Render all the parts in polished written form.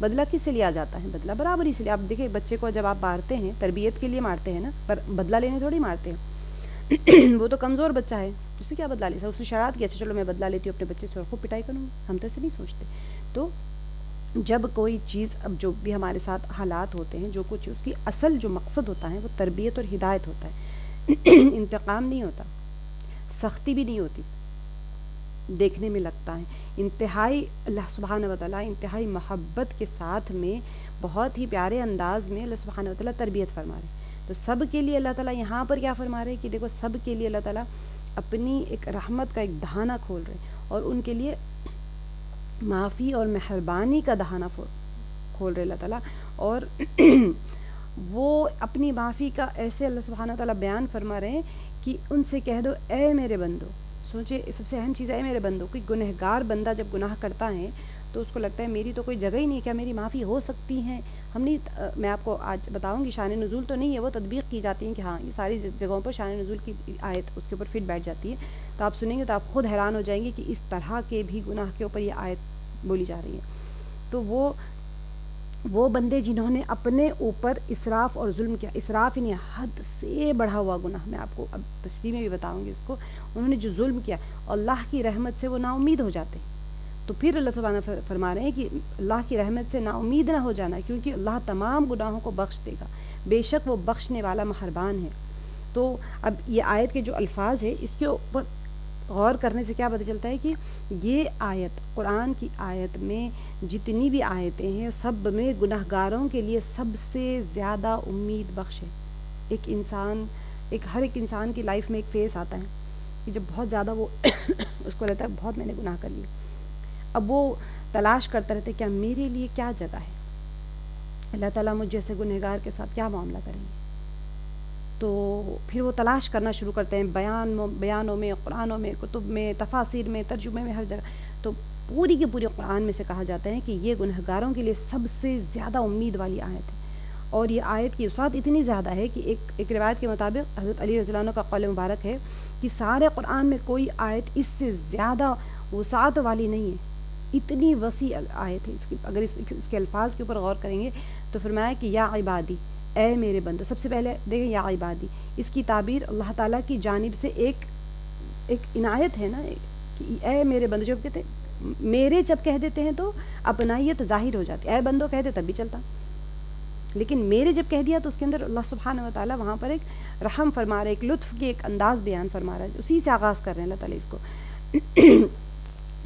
بدلہ کس سے لیا جاتا ہے؟ بدلہ برابری سے لیا. آپ دیکھیں بچے کو جب آپ مارتے ہیں تربیت کے لیے مارتے ہیں نا, پر بدلہ لینے تھوڑی مارتے ہیں. وہ تو کمزور بچہ ہے, اس سے کیا بدلہ لے سکتا؟ اس نے شرارت کی, اچھا چلو میں بدلہ لیتی ہوں اپنے بچے سے اور خوب پٹائی کروں. ہم تو ایسے نہیں سوچتے. تو جب کوئی چیز, اب جو بھی ہمارے ساتھ حالات ہوتے ہیں, جو کچھ اس کی اصل جو مقصد ہوتا ہے وہ تربیت اور ہدایت ہوتا ہے. انتقام نہیں ہوتا, سختی بھی نہیں ہوتی, دیکھنے میں لگتا ہے انتہائی اللہ سبحانہ وتعالیٰ انتہائی محبت کے ساتھ میں بہت ہی پیارے انداز میں اللہ سبحانہ وتعالیٰ تربیت فرما رہے ہیں. تو سب کے لیے اللہ تعالیٰ یہاں پر کیا فرما رہے ہیں کہ دیکھو سب کے لیے اللہ تعالیٰ اپنی ایک رحمت کا ایک دہانہ کھول رہے ہیں, اور ان کے لیے معافی اور مہربانی کا دہانہ کھول رہے اللہ تعالیٰ. اور وہ اپنی معافی کا ایسے اللہ سبحانہ وتعالیٰ بیان فرما رہے ہیں کہ ان سے کہہ دو اے میرے بندو. سوچے سب سے اہم چیز ہے میرے بندوں. کوئی گنہگار بندہ جب گناہ کرتا ہے تو اس کو لگتا ہے میری تو کوئی جگہ ہی نہیں, کیا میری معافی ہو سکتی ہے؟ ہم نہیں, میں آپ کو آج بتاؤں گی شان نزول تو نہیں ہے, وہ تطبیق کی جاتی ہیں کہ ہاں یہ ساری جگہوں پر شان نزول کی آیت اس کے اوپر فٹ بیٹھ جاتی ہے. تو آپ سنیں گے تو آپ خود حیران ہو جائیں گے کہ اس طرح کے بھی گناہ کے اوپر یہ آیت بولی جا رہی ہے. تو وہ بندے جنہوں نے اپنے اوپر اسراف اور ظلم کیا, اسراف یعنی حد سے بڑھا ہوا گناہ, میں آپ کو اب تشریح میں بھی بتاؤں گی اس کو, انہوں نے جو ظلم کیا اللہ کی رحمت سے وہ نا امید ہو جاتے ہیں. تو پھر اللہ تعالیٰ فرما رہے ہیں کہ اللہ کی رحمت سے نا امید نہ ہو جانا, کیونکہ اللہ تمام گناہوں کو بخش دے گا, بے شک وہ بخشنے والا مہربان ہے. تو اب یہ آیت کے جو الفاظ ہے اس کے اوپر غور کرنے سے کیا پتہ چلتا ہے کہ یہ آیت, قرآن کی آیت میں جتنی بھی آیتیں ہیں سب میں گناہ گاروں کے لیے سب سے زیادہ امید بخش ہے. ہر ایک انسان کی لائف میں ایک فیز آتا ہے کہ جب بہت زیادہ وہ اس کو لگتا ہے بہت میں نے گناہ کر لیے. اب وہ تلاش کرتا رہتا ہے کیا میرے لیے کیا جگہ ہے, اللہ تعالیٰ مجھ جیسے گنہگار کے ساتھ کیا معاملہ کریں گے. تو پھر وہ تلاش کرنا شروع کرتے ہیں بیانوں میں, قرآنوں میں, کتب میں, تفاسیر میں, ترجمے میں, ہر جگہ. تو پوری کی پوری قرآن میں سے کہا جاتا ہے کہ یہ گنہگاروں کے لیے سب سے زیادہ امید والی آیت ہے. اور یہ آیت کی وسعت اتنی زیادہ ہے کہ ایک روایت کے مطابق حضرت علی رضی اللہ عنہ کا قول مبارک ہے کہ سارے قرآن میں کوئی آیت اس سے زیادہ وسعت والی نہیں ہے, اتنی وسیع آیت ہے. اگر اس کے الفاظ کے اوپر غور کریں گے تو فرمایا کہ یا عبادی, اے میرے بندو. سب سے پہلے دیکھیں یا عبادی, اس کی تعبیر اللہ تعالیٰ کی جانب سے ایک عنایت ہے نا, کہ اے میرے بندو. جب کہتے میرے جب کہہ دیتے ہیں تو اپنائیت ظاہر ہو جاتی, اے بندو کہتے تب بھی چلتا, لیکن میرے جب کہہ دیا تو اس کے اندر اللہ سبحانہ و تعالیٰ وہاں پر ایک رحم فرما رہا ہے, ایک لطف کی ایک انداز بیان فرما رہا ہے. اسی سے آغاز کر رہے ہیں اللہ تعالیٰ اس کو.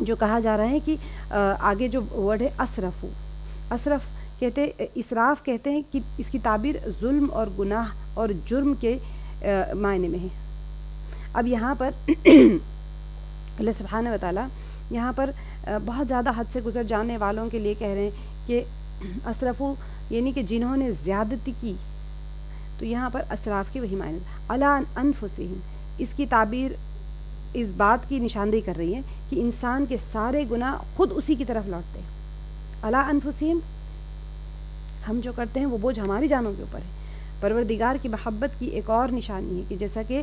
جو کہا جا رہا ہے کہ آگے جو ورڈ ہے اسرفو, اسرف کہتے اسراف کہتے ہیں کہ اس کی تعبیر ظلم اور گناہ اور جرم کے معنی میں ہے. اب یہاں پر اللہ سبحانہ و تعالیٰ یہاں پر بہت زیادہ حد سے گزر جانے والوں کے لیے کہہ رہے ہیں کہ اسرفو یعنی کہ جنہوں نے زیادتی کی. تو یہاں پر اسراف کے وہی معنی علی انفسہم, اس کی تعبیر اس بات کی نشاندہی کر رہی ہے کہ انسان کے سارے گناہ خود اسی کی طرف لوٹتے ہیں. علی انفسہم, ہم جو کرتے ہیں وہ بوجھ ہماری جانوں کے اوپر ہے. پروردگار کی محبت کی ایک اور نشانی ہے کہ جیسا کہ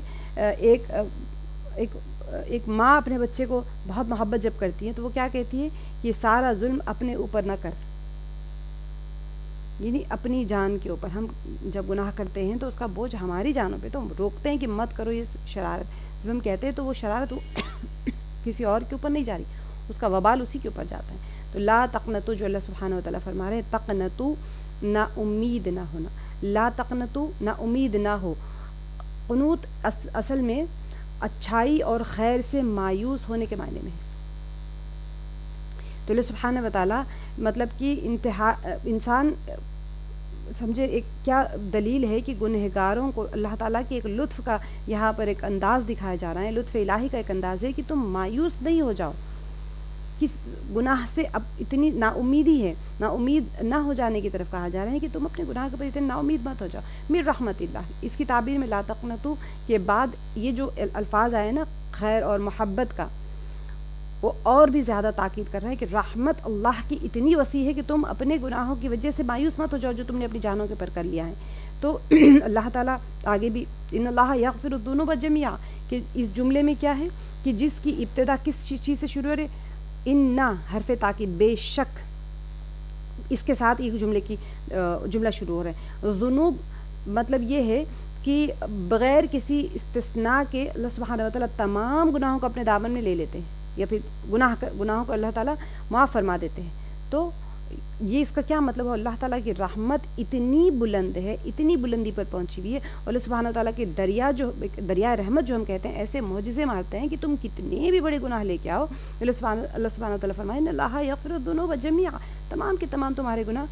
ایک ماں اپنے بچے کو بہت محبت جب کرتی ہے تو وہ کیا کہتی ہے کہ سارا ظلم اپنے اوپر نہ کر, یعنی اپنی جان کے اوپر. ہم جب گناہ کرتے ہیں تو اس کا بوجھ ہماری جانوں پہ, تو ہم روکتے ہیں کہ مت کرو یہ شرارت. جب ہم کہتے ہیں تو وہ شرارت کسی اور کے اوپر نہیں جا رہی, اس کا وبال اسی کے اوپر جاتا ہے. تو لا تقنطو, جو اللہ سبحانہ و تعالیٰ فرما رہے ہیں, تقنطو نہ امید نہ ہونا, لا تقنطو نہ امید نہ ہو. قنوت اصل میں اچھائی اور خیر سے مایوس ہونے کے معنی میں ہے. تو اللہ سبحانہ و تعالیٰ مطلب کہ انسان سمجھے ایک کیا دلیل ہے کہ گنہگاروں کو اللہ تعالیٰ کی ایک لطف کا یہاں پر ایک انداز دکھایا جا رہا ہے, لطف الہی کا ایک انداز ہے کہ تم مایوس نہیں ہو جاؤ. کس گناہ سے اب اتنی نا امیدی ہے, نا امید نہ ہو جانے کی طرف کہا جا رہا ہے کہ تم اپنے گناہ کے اوپر اتنے نا امید مت ہو جاؤ. من رحمت اللہ, اس کی تعبیر میں لا تقنطو کے بعد یہ جو الفاظ آئے نا خیر اور محبت کا, وہ اور بھی زیادہ تاکید کر رہا ہے کہ رحمت اللہ کی اتنی وسیع ہے کہ تم اپنے گناہوں کی وجہ سے مایوس مت ہو جاؤ جو تم نے اپنی جانوں کے پر کر لیا ہے. تو اللہ تعالیٰ آگے بھی ان اللہ یغفر الذنوب جميعا, کہ اس جملے میں کیا ہے کہ جس کی ابتدا کس چیز سے شروع ہے, ان حرف تاکید, بے شک اس کے ساتھ یہ جملہ شروع ہو رہا ہے. ذنوب مطلب یہ ہے کہ بغیر کسی استثناء کے اللہ سبحانہ و تعالیٰ تمام گناہوں کو اپنے دامن میں لے لیتے ہیں، یا پھر گناہوں کو اللہ تعالیٰ معاف فرما دیتے ہیں. تو یہ اس کا کیا مطلب ہے؟ اللہ تعالیٰ کی رحمت اتنی بلند ہے، اتنی بلندی پر پہنچی ہوئی ہے. اللہ سبحانہ تعالیٰ کے دریا رحمت جو ہم کہتے ہیں، ایسے معجزے مارتے ہیں کہ تم کتنے بھی بڑے گناہ لے کے آؤ، اللہ سبحانہ تعالیٰ فرمائے ان اللہ یغفر الذنوب جميعا، تمام کے تمام تمہارے گناہ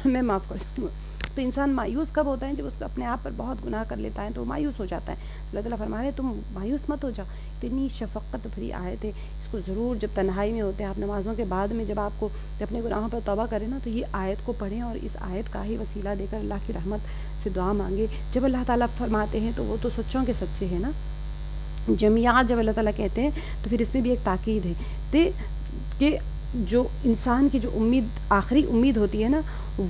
میں معاف کر دوں گا. تو انسان مایوس کب ہوتا ہے؟ جب اس کو اپنے آپ پر بہت گناہ کر لیتا ہے تو وہ مایوس ہو جاتا ہے. اللہ تعالیٰ فرما رہے ہیں تم مایوس مت ہو جاؤ. اتنی شفقت بھری آیت ہے. اس کو ضرور جب تنہائی میں ہوتے ہیں آپ نمازوں کے بعد میں، جب آپ کو اپنے گناہوں پر توبہ کریں نا، تو یہ آیت کو پڑھیں اور اس آیت کا ہی وسیلہ دے کر اللہ کی رحمت سے دعا مانگے. جب اللہ تعالیٰ فرماتے ہیں تو وہ تو سچوں کے سچے ہیں نا. جميعا جب اللہ تعالیٰ کہتے ہیں تو پھر اس میں بھی ایک تاکید ہے کہ جو انسان کی جو آخری امید ہوتی ہے نا،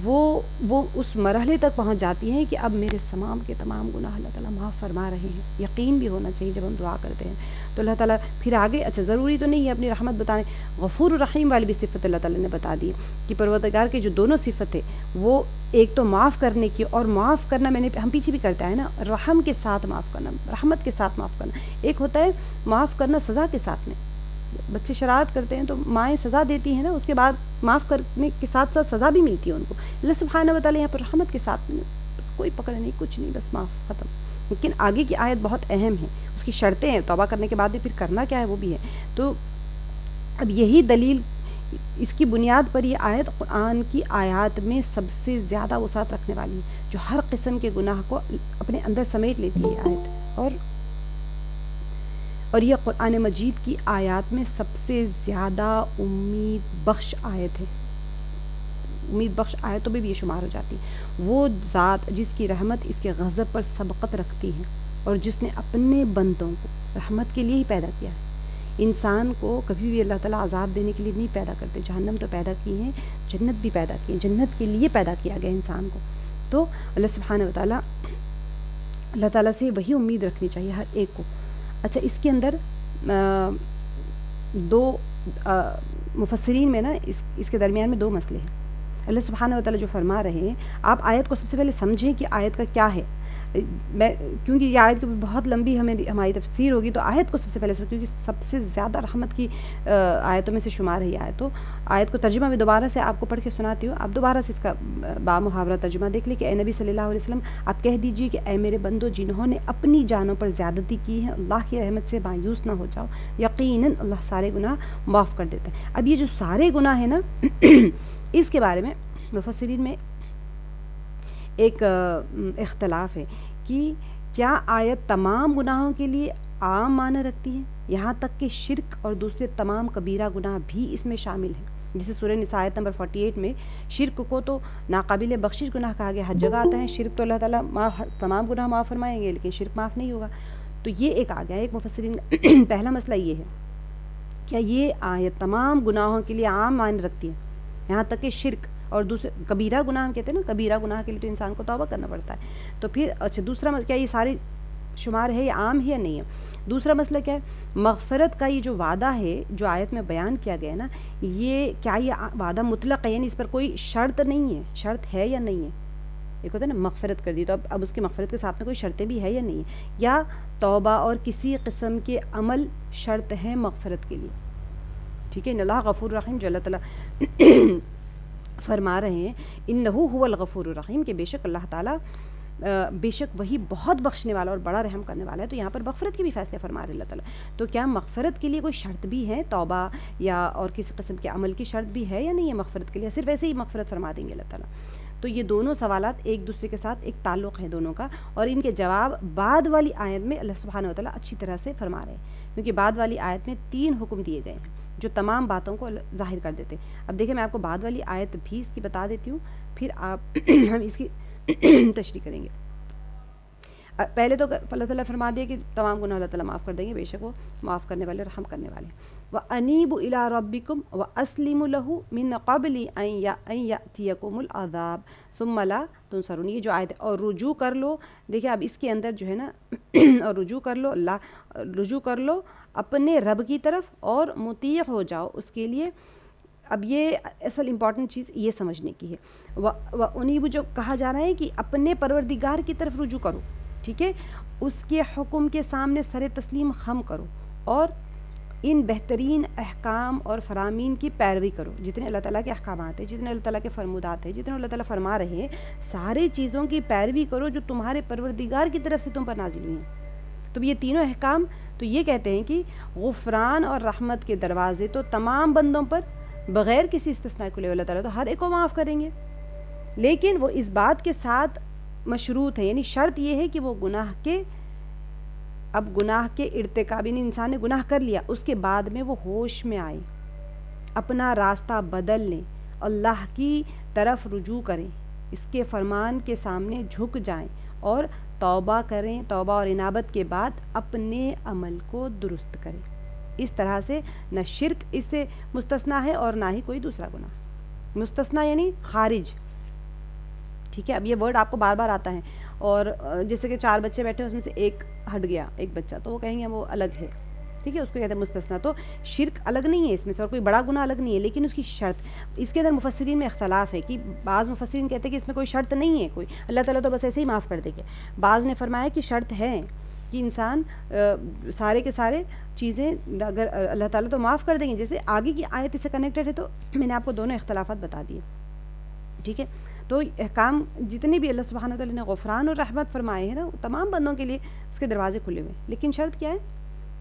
وہ اس مرحلے تک پہنچ جاتی ہیں کہ اب میرے تمام کے تمام گناہ اللہ تعالیٰ معاف فرما رہے ہیں. یقین بھی ہونا چاہیے جب ہم دعا کرتے ہیں. تو اللہ تعالیٰ پھر آگے ضروری تو نہیں ہے اپنی رحمت بتائیں، غفور الرحیم والی بھی صفت اللہ تعالیٰ نے بتا دی کہ پروردگار کے جو دونوں صفت ہے، وہ ایک تو معاف کرنے کی، اور معاف کرنا ہم پیچھے بھی کرتا ہے نا، رحم کے ساتھ معاف کرنا، رحمت کے ساتھ معاف کرنا. ایک ہوتا ہے معاف کرنا سزا کے ساتھ میں، بچے شرارت کرتے ہیں تو مائیں سزا دیتی ہیں نا، اس کے بعد معاف کرنے کے ساتھ ساتھ سزا بھی ملتی ہے ان کو. اللہ سبحانہ و تعالیٰ یہاں پر رحمت کے ساتھ میں بس کوئی پکڑ نہیں، کچھ نہیں، بس معاف، ختم. لیکن آگے کی آیت بہت اہم ہے، اس کی شرطیں ہیں، توبہ کرنے کے بعد بھی پھر کرنا کیا ہے وہ بھی ہے. تو اب یہی دلیل، اس کی بنیاد پر یہ آیت قرآن کی آیات میں سب سے زیادہ وسعت رکھنے والی ہے، جو ہر قسم کے گناہ کو اپنے اندر سمیٹ لیتی ہے آیت. اور یہ قرآن مجید کی آیات میں سب سے زیادہ امید بخش آیت ہے. امید بخش آیتوں میں بھی یہ شمار ہو جاتی ہے. وہ ذات جس کی رحمت اس کے غضب پر سبقت رکھتی ہے، اور جس نے اپنے بندوں کو رحمت کے لیے ہی پیدا کیا ہے. انسان کو کبھی بھی اللہ تعالیٰ عذاب دینے کے لیے نہیں پیدا کرتے. جہنم تو پیدا کی ہیں، جنت بھی پیدا کی ہے، جنت کے لیے پیدا کیا گیا انسان کو. تو اللہ سبحانہ و تعالیٰ، اللہ تعالیٰ سے وہی امید رکھنی چاہیے ہر ایک کو. اچھا، اس کے اندر دو مفسرین میں نا اس کے درمیان میں دو مسئلے ہیں. اللہ سبحانہ و تعالیٰ جو فرما رہے ہیں، آپ آیت کو سب سے پہلے سمجھیں کہ آیت کا کیا ہے. کیونکہ یہ آیت بہت لمبی ہماری تفسیر ہوگی، تو آیت کو سب سے پہلے کیونکہ سب سے زیادہ رحمت کی آیتوں میں سے شمار ہے یہ آیت. تو آیت کو ترجمہ میں دوبارہ سے آپ کو پڑھ کے سناتی ہوں. آپ دوبارہ سے اس کا بامحاورہ ترجمہ دیکھ لیں کہ اے نبی صلی اللہ علیہ وسلم، آپ کہہ دیجئے کہ اے میرے بندو جنہوں نے اپنی جانوں پر زیادتی کی ہے، اللہ کی رحمت سے مایوس نہ ہو جاؤ، یقیناً اللہ سارے گناہ معاف کر دیتا ہے. اب یہ جو سارے گناہ ہیں نا اس کے بارے میں مفسرین میں ایک اختلاف ہے کہ کیا آیت تمام گناہوں کے لیے عام معنی رکھتی ہے، یہاں تک کہ شرک اور دوسرے تمام کبیرہ گناہ بھی اس میں شامل ہیں. جیسے سورہ نساء آیت نمبر 48 میں شرک کو تو ناقابل بخشش گناہ کہا گیا. ہر جگہ آتا ہے شرک، تو اللہ تعالیٰ تمام گناہ معاف فرمائیں گے، لیکن شرک معاف نہیں ہوگا. تو یہ ایک آ گیا ایک مفسرین کا پہلا مسئلہ یہ ہے، کیا یہ آیت تمام گناہوں کے لیے عام معنی رکھتی ہے، یہاں تک کہ شرک اور دوسرے کبیرہ گناہ ہم کہتے ہیں نا، کبیرہ گناہ کے لیے تو انسان کو توبہ کرنا پڑتا ہے. تو پھر اچھا دوسرا مسئلہ کیا یہ سارے شمار ہے، یہ عام ہے یا نہیں ہے. دوسرا مسئلہ کیا ہے، مغفرت کا یہ جو وعدہ ہے جو آیت میں بیان کیا گیا ہے نا، یہ کیا یہ وعدہ مطلق ہے، یعنی اس پر کوئی شرط نہیں ہے، شرط ہے یا نہیں ہے. ایک ہوتا ہے نا مغفرت کر دی، تو اب اس کی مغفرت کے ساتھ میں کوئی شرطیں بھی ہے یا نہیں ہے، یا توبہ اور کسی قسم کے عمل شرط ہیں مغفرت کے لیے. ٹھیک ہے، اللہ غفور الرحیم، جو اللہ تعالیٰ فرما رہے ہیں انہو هو الغفور الرحیم، کہ بے شک اللہ تعالیٰ بے شک وہی بہت بخشنے والا اور بڑا رحم کرنے والا ہے. تو یہاں پر مغفرت کے بھی فیصلے فرما رہے اللہ تعالیٰ. تو کیا مغفرت کے لیے کوئی شرط بھی ہے، توبہ یا اور کسی قسم کے عمل کی شرط بھی ہے یا نہیں ہے مغفرت کے لیے، صرف ایسے ہی مغفرت فرما دیں گے اللہ تعالیٰ. تو یہ دونوں سوالات ایک دوسرے کے ساتھ ایک تعلق ہے دونوں کا، اور ان کے جواب بعد والی آیت میں اللہ سبحانہ و تعالیٰ اچھی طرح سے فرما رہے ہیں، کیونکہ بعد والی آیت میں 3 حکم دیے گئے ہیں جو تمام باتوں کو ظاہر کر دیتے. اب دیکھیں میں آپ کو بعد والی آیت بھی اس کی بتا دیتی ہوں، پھر آپ ہم اس کی تشریح کریں گے. پہلے تو اللہ تعالیٰ فرما دیا کہ تمام گناہ اللہ تعالیٰ معاف کر دیں گے، بے شک وہ معاف کرنے والے، رحم کرنے والے. وَأَنِيبُوا إِلَىٰ رَبِّكُمْ وَأَسْلِمُوا لَهُ مِن قَبْلِ أَن يَأْتِيَكُمُ الْعَذَابُ ثُمَّ لَا تُنصَرُونَ. یہ جو آیت ہے، اور رجوع کر لو. دیکھیں اب اس کے اندر جو ہے نا اور رجوع کر لو اپنے رب کی طرف، اور مطیع ہو جاؤ اس کے لیے اب یہ اصل امپورٹنٹ چیز یہ سمجھنے کی ہے، انہیں وہ جو کہا جا رہا ہے کہ اپنے پروردگار کی طرف رجوع کرو، ٹھیک ہے، اس کے حکم کے سامنے سر تسلیم خم کرو اور ان بہترین احکام اور فرامین کی پیروی کرو، جتنے اللہ تعالیٰ کے احکامات ہیں، جتنے اللہ تعالیٰ کے فرمودات ہیں، جتنے اللہ تعالیٰ فرما رہے ہیں، سارے چیزوں کی پیروی کرو جو تمہارے پروردگار کی طرف سے تم پر نازل ہوئی ہیں۔ تو یہ تینوں احکام تو یہ کہتے ہیں کہ غفران اور رحمت کے دروازے تو تمام بندوں پر بغیر کسی استثناء کو لے اللہ تعالیٰ تو ہر ایک کو معاف کریں گے، لیکن وہ اس بات کے ساتھ مشروط ہے، یعنی شرط یہ ہے کہ وہ گناہ کے ارتکاب، یعنی انسان نے گناہ کر لیا، اس کے بعد میں وہ ہوش میں آئے، اپنا راستہ بدل لیں، اللہ کی طرف رجوع کریں، اس کے فرمان کے سامنے جھک جائیں اور توبہ کریں، توبہ اور انابت کے بعد اپنے عمل کو درست کریں۔ اس طرح سے نہ شرک اس سے مستثنا ہے اور نہ ہی کوئی دوسرا گناہ۔ مستثنا یعنی خارج، ٹھیک ہے۔ اب یہ ورڈ آپ کو بار بار آتا ہے، اور جیسے کہ 4 بچے بیٹھے ہیں، اس میں سے ایک ہٹ گیا، ایک بچہ، تو وہ کہیں گے وہ الگ ہے، ٹھیک ہے، اس کو کہتے ہیں مستثنا۔ تو شرک الگ نہیں ہے اس میں سے، اور کوئی بڑا گناہ الگ نہیں ہے، لیکن اس کی شرط، اس کے اندر مفسرین میں اختلاف ہے کہ بعض مفسرین کہتے ہیں کہ اس میں کوئی شرط نہیں ہے، کوئی اللہ تعالیٰ تو بس ایسے ہی معاف کر دے گا۔ بعض نے فرمایا کہ شرط ہے کہ انسان سارے کے سارے چیزیں اگر اللہ تعالیٰ تو معاف کر دیں گے، جیسے آگے کی آیت اس سے کنیکٹڈ ہے، تو میں نے آپ کو دونوں اختلافات بتا دیے، ٹھیک ہے۔ تو احکام جتنے بھی اللہ سبحانہ وتعالیٰ نے غفران اور رحمت فرمائے ہیں نا، تمام بندوں کے لیے اس کے دروازے کھلے ہوئے ہیں، لیکن شرط کیا ہے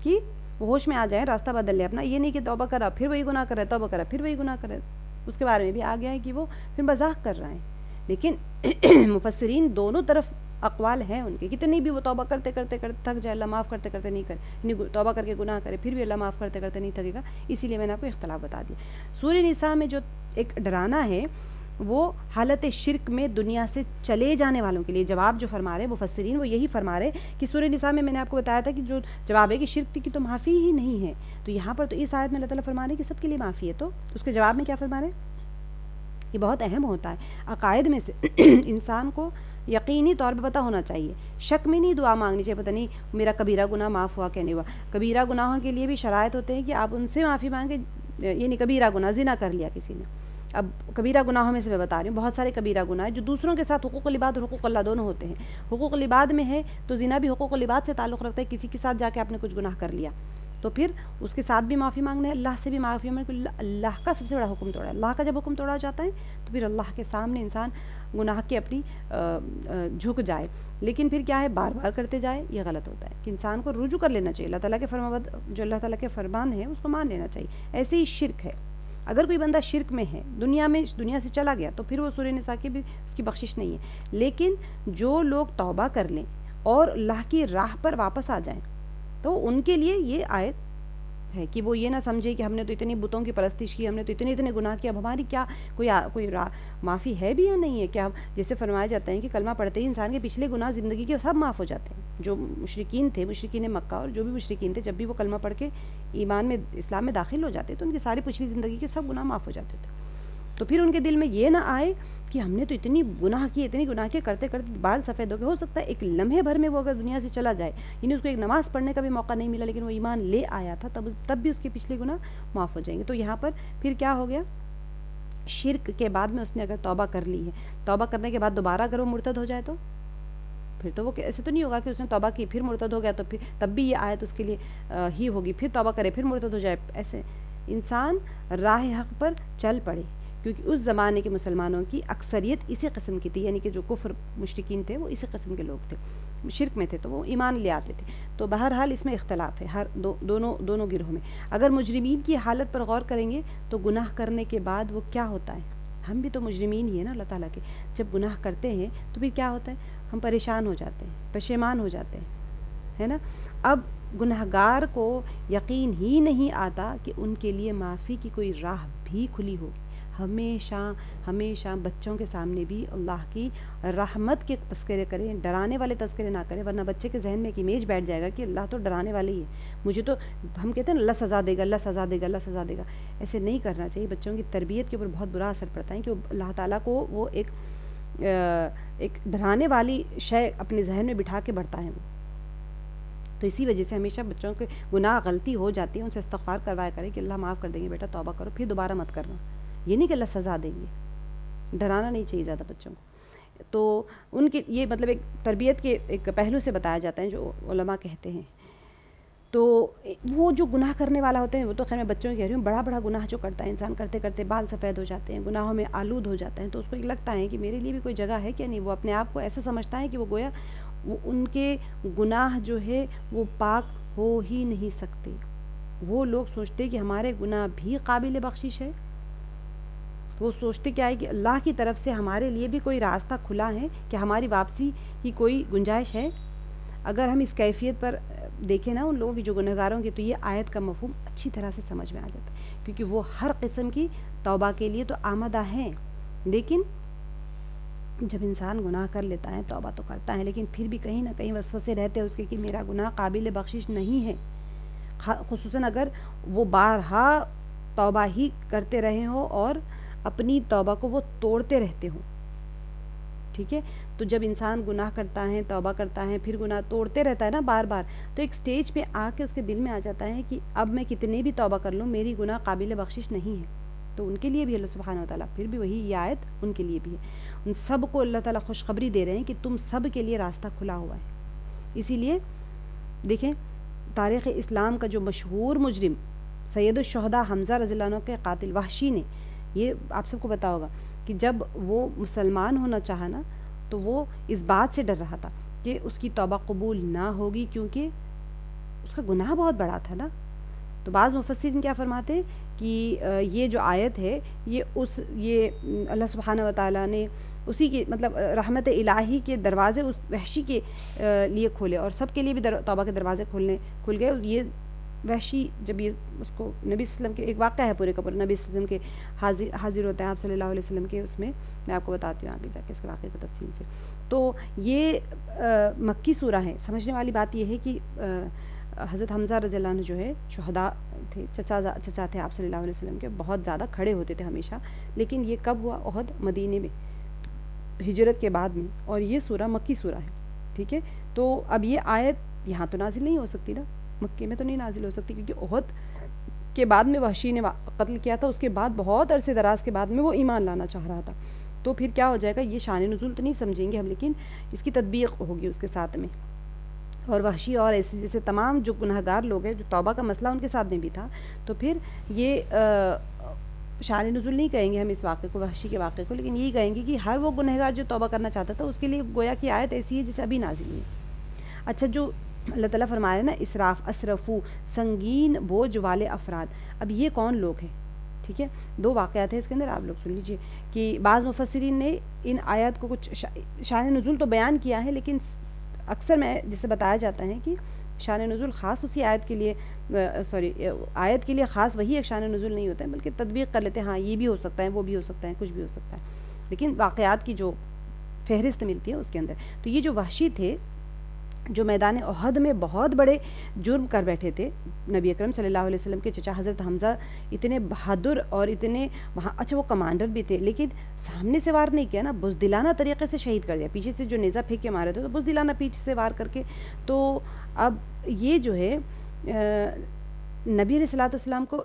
کہ وہ ہوش میں آ جائیں، راستہ بدل لیں اپنا، یہ نہیں کہ توبہ کرا پھر وہی گناہ کر رہا ہے، توبہ کرا پھر وہی گناہ کر رہا ہے۔ اس کے بارے میں بھی آ گیا ہے کہ وہ پھر مذاق کر رہے ہیں، لیکن مفسرین دونوں طرف اقوال ہیں ان کے، کتنی بھی وہ توبہ کرتے کرتے تھک جائے، اللہ معاف کرتے کرتے نہیں کرے، یعنی توبہ کر کے گناہ کرے پھر بھی اللہ معاف کرتے کرتے نہیں تھکے گا، اسی لیے میں نے آپ کو اختلاف بتا دیا۔ سورہ نساء میں جو ایک ڈرانا ہے وہ حالت شرک میں دنیا سے چلے جانے والوں کے لیے جواب جو فرما رہے مفسرین، وہ یہی فرما رہے کہ سورہ نساء میں نے آپ کو بتایا تھا کہ جو جواب ہے کہ شرک کی تو معافی ہی نہیں ہے، تو یہاں پر تو اس آیت میں اللہ تعالیٰ فرما رہے کہ سب کے لیے معافی ہے، تو اس کے جواب میں کیا فرما رہے؟ یہ بہت اہم ہوتا ہے عقائد میں سے انسان کو یقینی طور پہ پتہ ہونا چاہیے، شک میں نہیں دعا مانگنی چاہیے، پتہ نہیں میرا کبیرہ گناہ معاف ہوا کہ نہیں ہوا۔ کبیرہ گناہوں کے لیے بھی شرائط ہوتے ہیں کہ آپ ان سے معافی مانگیں، یعنی کبیرہ گناہ زنا کر لیا کسی نے، اب کبیرہ گناہوں میں سے میں بتا رہی ہوں، بہت سارے کبیرہ گناہ جو دوسروں کے ساتھ حقوق العباد اور حقوق اللہ دونوں ہوتے ہیں۔ حقوق العباد میں ہے تو زنا بھی حقوق العباد سے تعلق رکھتا ہے، کسی کے ساتھ جا کے آپ نے کچھ گناہ کر لیا تو پھر اس کے ساتھ بھی معافی مانگنا ہے، اللہ سے بھی معافی مانگنا ہے، اللہ کا سب سے بڑا حکم توڑا ہے۔ اللہ کا جب حکم توڑا جاتا ہے تو پھر اللہ کے سامنے انسان گناہ کے اپنی جھک جائے، لیکن پھر کیا ہے بار بار کرتے جائے، یہ غلط ہوتا ہے کہ انسان کو رجوع کر لینا چاہیے، اللہ تعالیٰ کے جو اللہ تعالیٰ کے فرمان ہیں اس کو مان لینا چاہیے۔ ایسے ہی شرک ہے، اگر کوئی بندہ شرک میں ہے، دنیا سے چلا گیا تو پھر وہ سورہ نساء کی بھی اس کی بخشش نہیں ہے، لیکن جو لوگ توبہ کر لیں اور اللہ کی راہ پر واپس آ جائیں تو ان کے لیے یہ آیت ہے کہ وہ یہ نہ سمجھے کہ ہم نے تو اتنی بتوں کی پرستش کی، ہم نے تو اتنے گناہ کیا، اب ہماری کیا کوئی معافی ہے بھی یا نہیں ہے کیا؟ جیسے فرمایا جاتا ہے کہ کلمہ پڑھتے ہی انسان کے پچھلے گناہ زندگی کے سب معاف ہو جاتے ہیں۔ جو مشرکین تھے، مشرکین مکہ اور جو بھی مشرکین تھے، جب بھی وہ کلمہ پڑھ کے ایمان میں اسلام میں داخل ہو جاتے تو ان کی ساری پچھلی زندگی کے سب گناہ معاف ہو جاتے تھے۔ تو پھر ان کے دل میں یہ نہ آئے کہ ہم نے تو اتنی گناہ کیے کرتے کرتے بال سفید ہو گئے، ہو سکتا ہے ایک لمحے بھر میں وہ اگر دنیا سے چلا جائے، یعنی اس کو ایک نماز پڑھنے کا بھی موقع نہیں ملا لیکن وہ ایمان لے آیا تھا، تب بھی اس کے پچھلے گناہ معاف ہو جائیں گے۔ تو یہاں پر پھر کیا ہو گیا؟ شرک کے بعد میں اس نے اگر توبہ کر لی ہے، توبہ کرنے کے بعد دوبارہ اگر وہ مرتد ہو جائے تو پھر تو وہ ایسے تو نہیں ہوگا کہ اس نے توبہ کی پھر مرتد ہو گیا تو پھر تب بھی یہ آیت اس کے لیے ہی ہوگی، پھر توبہ کرے پھر مرتد ہو جائے۔ ایسے انسان راہ حق پر چل پڑے، کیونکہ اس زمانے کے مسلمانوں کی اکثریت اسی قسم کی تھی، یعنی کہ جو کفر مشرکین تھے وہ اسی قسم کے لوگ تھے، شرک میں تھے تو وہ ایمان لے آتے تھے۔ تو بہرحال اس میں اختلاف ہے دونوں گروہوں میں۔ اگر مجرمین کی حالت پر غور کریں گے تو گناہ کرنے کے بعد وہ کیا ہوتا ہے؟ ہم بھی تو مجرمین ہی ہیں نا اللہ تعالیٰ کے، جب گناہ کرتے ہیں تو پھر کیا ہوتا ہے؟ ہم پریشان ہو جاتے ہیں، پشیمان ہو جاتے ہیں، ہے نا۔ اب گنہگار کو یقین ہی نہیں آتا کہ ان کے لیے معافی کی کوئی راہ بھی کھلی ہوگی۔ ہمیشہ بچوں کے سامنے بھی اللہ کی رحمت کے تذکرے کریں، ڈرانے والے تذکرے نہ کریں، ورنہ بچے کے ذہن میں ایک امیج بیٹھ جائے گا کہ اللہ تو ڈرانے والے ہی ہے، مجھے تو ہم کہتے ہیں اللہ سزا دے گا، اللہ سزا دے گا، اللہ سزا دے گا۔ ایسے نہیں کرنا چاہیے، بچوں کی تربیت کے اوپر بہت برا اثر پڑتا ہے کہ اللہ تعالیٰ کو وہ ایک ڈرانے والی شے اپنے ذہن میں بٹھا کے بڑھتا ہے وہ۔ تو اسی وجہ سے ہمیشہ بچوں کے گناہ غلطی ہو جاتی ہے ان سے استغفار کروایا کرے کہ اللہ معاف کر دیں گے بیٹا، توبہ کرو، پھر دوبارہ مت کرنا، یہ نہیں کہ اللہ سزا دیں گے، ڈرانا نہیں چاہیے زیادہ بچوں کو. تو ان کے یہ مطلب ایک تربیت کے ایک پہلو سے بتایا جاتا ہے جو علماء کہتے ہیں. تو وہ جو گناہ کرنے والا ہوتے ہیں وہ تو خیر میں بچوں کی کہہ رہی ہوں، بڑا بڑا گناہ جو کرتا ہے انسان، کرتے کرتے بال سفید ہو جاتے ہیں، گناہوں میں آلود ہو جاتے ہیں، تو اس کو لگتا ہے کہ میرے لیے بھی کوئی جگہ ہے کیا نہیں. وہ اپنے آپ کو ایسا سمجھتا ہے کہ وہ گویا وہ ان کے گناہ جو ہے وہ پاک ہو ہی نہیں سکتے. وہ لوگ سوچتے کہ ہمارے گناہ بھی قابل بخشش ہے. وہ سوچتے کیا ہے کہ اللہ کی طرف سے ہمارے لیے بھی کوئی راستہ کھلا ہے کہ ہماری واپسی کی کوئی گنجائش ہے. اگر ہم اس کیفیت پر دیکھیں نا ان لوگوں کی جو گنہگاروں کی، تو یہ آیت کا مفہوم اچھی طرح سے سمجھ میں آ جاتا ہے، کیونکہ وہ ہر قسم کی توبہ کے لیے تو آمادہ ہیں. لیکن جب انسان گناہ کر لیتا ہے، توبہ تو کرتا ہے، لیکن پھر بھی کہیں نہ کہیں وسوسے رہتے ہیں اس کے کہ میرا گناہ قابل بخشش نہیں ہے. خصوصاً اگر وہ بارہا توبہ ہی کرتے رہے ہوں اور اپنی توبہ کو وہ توڑتے رہتے ہوں. ٹھیک ہے، تو جب انسان گناہ کرتا ہے، توبہ کرتا ہے، پھر گناہ توڑتے رہتا ہے نا بار بار، تو ایک سٹیج پہ آ کے اس کے دل میں آ جاتا ہے کہ اب میں کتنے بھی توبہ کر لوں میری گناہ قابل بخشش نہیں ہے. تو ان کے لیے بھی اللہ سبحانہ و تعالیٰ پھر بھی وہی یہ آیت ان کے لیے بھی ہے. ان سب کو اللہ تعالیٰ خوشخبری دے رہے ہیں کہ تم سب کے لیے راستہ کھلا ہوا ہے. اسی لیے دیکھیں تاریخ اسلام کا جو مشہور مجرم سید الشہداء حمزہ رضی اللہ عنہ کے قاتل وحشی نے، یہ آپ سب کو پتا ہوگا کہ جب وہ مسلمان ہونا چاہا نا تو وہ اس بات سے ڈر رہا تھا کہ اس کی توبہ قبول نہ ہوگی، کیونکہ اس کا گناہ بہت بڑا تھا نا. تو بعض مفسرین کیا فرماتے ہیں کہ یہ جو آیت ہے یہ اللہ سبحانہ و تعالیٰ نے اسی کے مطلب رحمت الہی کے دروازے اس وحشی کے لیے کھولے، اور سب کے لیے بھی توبہ کے دروازے کھل گئے. یہ وحشی جب یہ اس کو نبی صلی اللہ علیہ وسلم کے ایک واقعہ ہے پورے کا پورا، نبی صلی اللہ علیہ وسلم کے حاضر ہوتے ہیں آپ صلی اللہ علیہ وسلم کے، اس میں میں آپ کو بتاتی ہوں آگے جا کے اس کے واقعے کو تفصیل سے. تو یہ مکی سورہ ہے. سمجھنے والی بات یہ ہے کہ حضرت حمزہ رضی اللہ عنہ جو ہے شہداء تھے، چچا تھے آپ صلی اللہ علیہ وسلم کے، بہت زیادہ کھڑے ہوتے تھے ہمیشہ. لیکن یہ کب ہوا؟ احد مدینے میں ہجرت کے بعد میں، اور یہ سورہ مکی سورہ ہے. ٹھیک ہے، تو اب یہ آیت یہاں تو نازل نہیں ہو سکتی نا، مکے میں تو نہیں نازل ہو سکتی، کیونکہ احد کے بعد میں وحشی نے قتل کیا تھا، اس کے بعد بہت عرصے دراز کے بعد میں وہ ایمان لانا چاہ رہا تھا. تو پھر کیا ہو جائے گا، یہ شان نزول تو نہیں سمجھیں گے ہم، لیکن اس کی تطبیق ہوگی اس کے ساتھ میں. اور وحشی اور ایسے جیسے تمام جو گنہگار لوگ ہیں، جو توبہ کا مسئلہ ان کے ساتھ میں بھی تھا، تو پھر یہ شان نزول نہیں کہیں گے ہم اس واقعے کو، وحشی کے واقعے کو، لیکن یہی کہیں گے کہ ہر وہ گنہگار جو توبہ کرنا چاہتا تھا اس کے لیے گویا کی آیت ایسی ہے جسے ابھی نازل ہوئی. اچھا، جو اللہ تعالیٰ فرما رہے ہیں نا اسرافو سنگین بوجھ والے افراد، اب یہ کون لوگ ہیں؟ ٹھیک ہے، دو واقعات ہیں اس کے اندر، آپ لوگ سن لیجئے کہ بعض مفسرین نے ان آیات کو کچھ شان نزول تو بیان کیا ہے، لیکن اکثر میں جسے بتایا جاتا ہے کہ شان نزول خاص اسی آیت کے لیے آیت کے لیے خاص وہی ایک شان نزول نہیں ہوتا ہے، بلکہ تطبیق کر لیتے ہیں، ہاں یہ بھی ہو سکتا ہے، وہ بھی ہو سکتا ہے، کچھ بھی ہو سکتا ہے، لیکن واقعات کی جو فہرست ملتی ہے اس کے اندر. تو یہ جو وحشی تھے جو میدان احد میں بہت بڑے جرم کر بیٹھے تھے، نبی اکرم صلی اللہ علیہ وسلم کے چچا حضرت حمزہ اتنے بہادر اور اتنے وہاں، اچھا وہ کمانڈر بھی تھے، لیکن سامنے سے وار نہیں کیا نا، بزدلانہ طریقے سے شہید کر دیا، پیچھے سے جو نیزہ پھینک کے مارے تھے تو بزدلانہ پیچھے سے وار کر کے. تو اب یہ جو ہے نبی علیہ الصلوۃ والسلام کو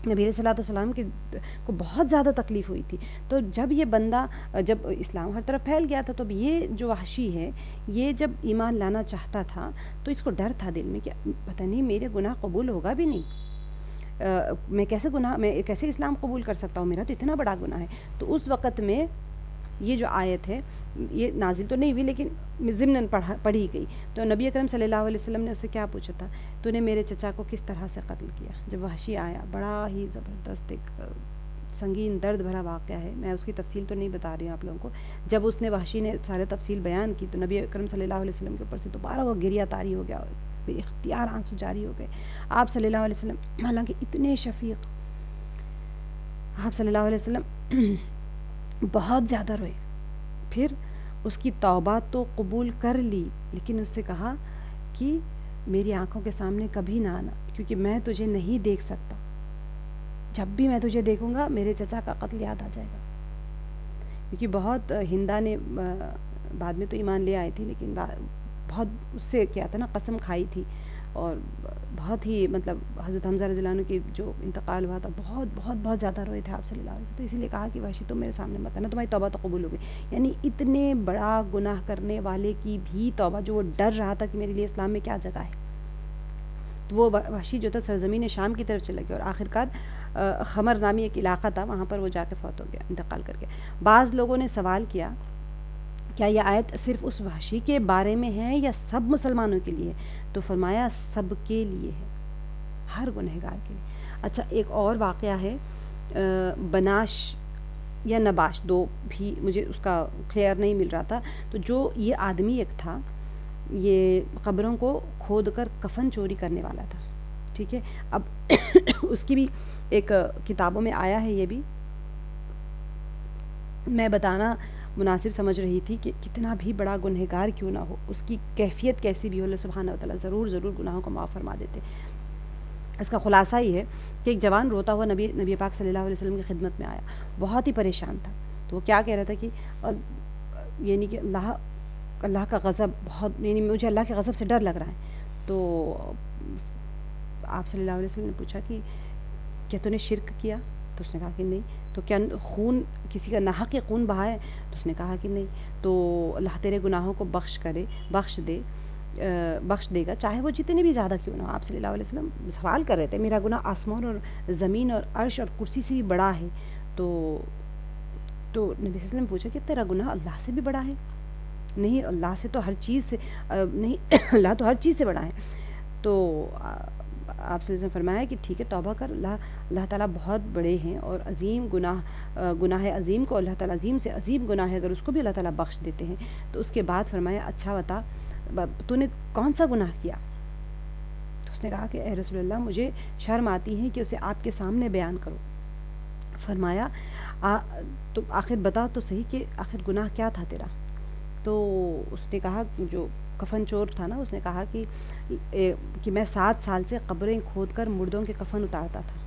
نبی علیہ الصلوۃ والسلام کو بہت زیادہ تکلیف ہوئی تھی. تو جب یہ بندہ، جب اسلام ہر طرف پھیل گیا تھا، تو اب یہ جو وحشی ہے یہ جب ایمان لانا چاہتا تھا تو اس کو ڈر تھا دل میں کہ پتہ نہیں میرے گناہ قبول ہوگا بھی نہیں، میں کیسے اسلام قبول کر سکتا ہوں، میرا تو اتنا بڑا گناہ ہے. تو اس وقت میں یہ جو آیت ہے یہ نازل تو نہیں ہوئی لیکن ضمناً پڑھی گئی. تو نبی اکرم صلی اللہ علیہ وسلم نے اسے کیا پوچھا تھا، تو نے میرے چچا کو کس طرح سے قتل کیا. جب وحشی آیا، بڑا ہی زبردست ایک سنگین درد بھرا واقعہ ہے، میں اس کی تفصیل تو نہیں بتا رہی ہوں آپ لوگوں کو. جب اس نے وحشی نے سارے تفصیل بیان کی تو نبی اکرم صلی اللہ علیہ وسلم کے اوپر سے دوبارہ وہ گریہ طاری ہو گیا، بے اختیار آنسو جاری ہو گئے. آپ صلی اللہ علیہ وسلم حالانکہ اتنے شفیق، آپ صلی اللہ علیہ وسلم بہت زیادہ روئے. پھر اس کی توبہ تو قبول کر لی، لیکن اس سے کہا کہ میری آنکھوں کے سامنے کبھی نہ آنا، کیونکہ میں تجھے نہیں دیکھ سکتا، جب بھی میں تجھے دیکھوں گا میرے چچا کا قتل یاد آ جائے گا. کیونکہ بہت ہندا نے بعد میں تو ایمان لے آئی تھی، لیکن بہت اس سے کیا تھا نا، قسم کھائی تھی اور بہت ہی مطلب حضرت حمزہ رضی اللہ عنہ کی جو انتقال ہوا تھا بہت بہت بہت زیادہ روئے تھے آپ صلی اللہ علیہ وسلم. تو اسی لیے کہا کہ وحشی تم میرے سامنے مت آنا, تمہاری توبہ تو قبول ہو گئی. یعنی اتنے بڑا گناہ کرنے والے کی بھی توبہ, جو وہ ڈر رہا تھا کہ میرے لیے اسلام میں کیا جگہ ہے, تو وہ وحشی جو تھا سرزمین شام کی طرف چلا گیا, اور آخرکار خمر نامی ایک علاقہ تھا وہاں پر وہ جا کے فوت ہو گیا, انتقال کر کے. بعض لوگوں نے سوال کیا کیا یہ آیت صرف اس وحشی کے بارے میں ہے یا سب مسلمانوں کے لیے؟ تو فرمایا سب کے لیے ہے, ہر گنہگار کے لیے. اچھا ایک اور واقعہ ہے بناش یا نباش, دو بھی مجھے اس کا کلیئر نہیں مل رہا تھا. تو جو یہ آدمی ایک تھا, یہ قبروں کو کھود کر کفن چوری کرنے والا تھا, ٹھیک ہے. اب اس کی بھی ایک کتابوں میں آیا ہے, یہ بھی میں بتانا مناسب سمجھ رہی تھی کہ کتنا بھی بڑا گنہگار کیوں نہ ہو, اس کی کیفیت کیسی بھی ہو, اللہ سبحانہ وتعالیٰ ضرور ضرور گناہوں کو معاف فرما دیتے. اس کا خلاصہ یہ ہے کہ ایک جوان روتا ہوا نبی پاک صلی اللہ علیہ وسلم کی خدمت میں آیا, بہت ہی پریشان تھا. تو وہ کیا کہہ رہا تھا کہ یعنی کہ اللہ کا غضب بہت, یعنی مجھے اللہ کے غضب سے ڈر لگ رہا ہے. تو آپ صلی اللہ علیہ وسلم نے پوچھا کہ کیا تو نے شرک کیا؟ تو اس نے کہا کہ نہیں. تو کیا خون کسی کا ناحق خون بہا ہے؟ تو اس نے کہا کہ نہیں. تو اللہ تیرے گناہوں کو بخش دے گا چاہے وہ جتنے بھی زیادہ کیوں نہ ہو. آپ صلی اللہ علیہ وسلم سوال کر رہے تھے, میرا گناہ آسمان اور زمین اور عرش اور کرسی سے بھی بڑا ہے. تو نبی صلی اللہ علیہ وسلم نے پوچھا کہ تیرا گناہ اللہ سے بھی بڑا ہے؟ نہیں, اللہ سے تو ہر چیز سے نہیں, اللہ تو ہر چیز سے بڑا ہے. تو آپ سے نے فرمایا کہ ٹھیک ہے توبہ کر, اللہ تعالیٰ بہت بڑے ہیں, اور عظیم گناہ عظیم کو اللہ تعالیٰ عظیم سے عظیم گناہ ہے اگر اس کو بھی اللہ تعالیٰ بخش دیتے ہیں. تو اس کے بعد فرمایا اچھا بتا تو نے کون سا گناہ کیا؟ تو اس نے کہا کہ اے رسول اللہ مجھے شرم آتی ہے کہ اسے آپ کے سامنے بیان کرو. فرمایا تو آخر بتا تو صحیح کہ آخر گناہ کیا تھا تیرا؟ تو اس نے کہا, جو کفن چور تھا نا, اس نے کہا کہ میں 7 سال سے قبریں کھود کر مردوں کے کفن اتارتا تھا,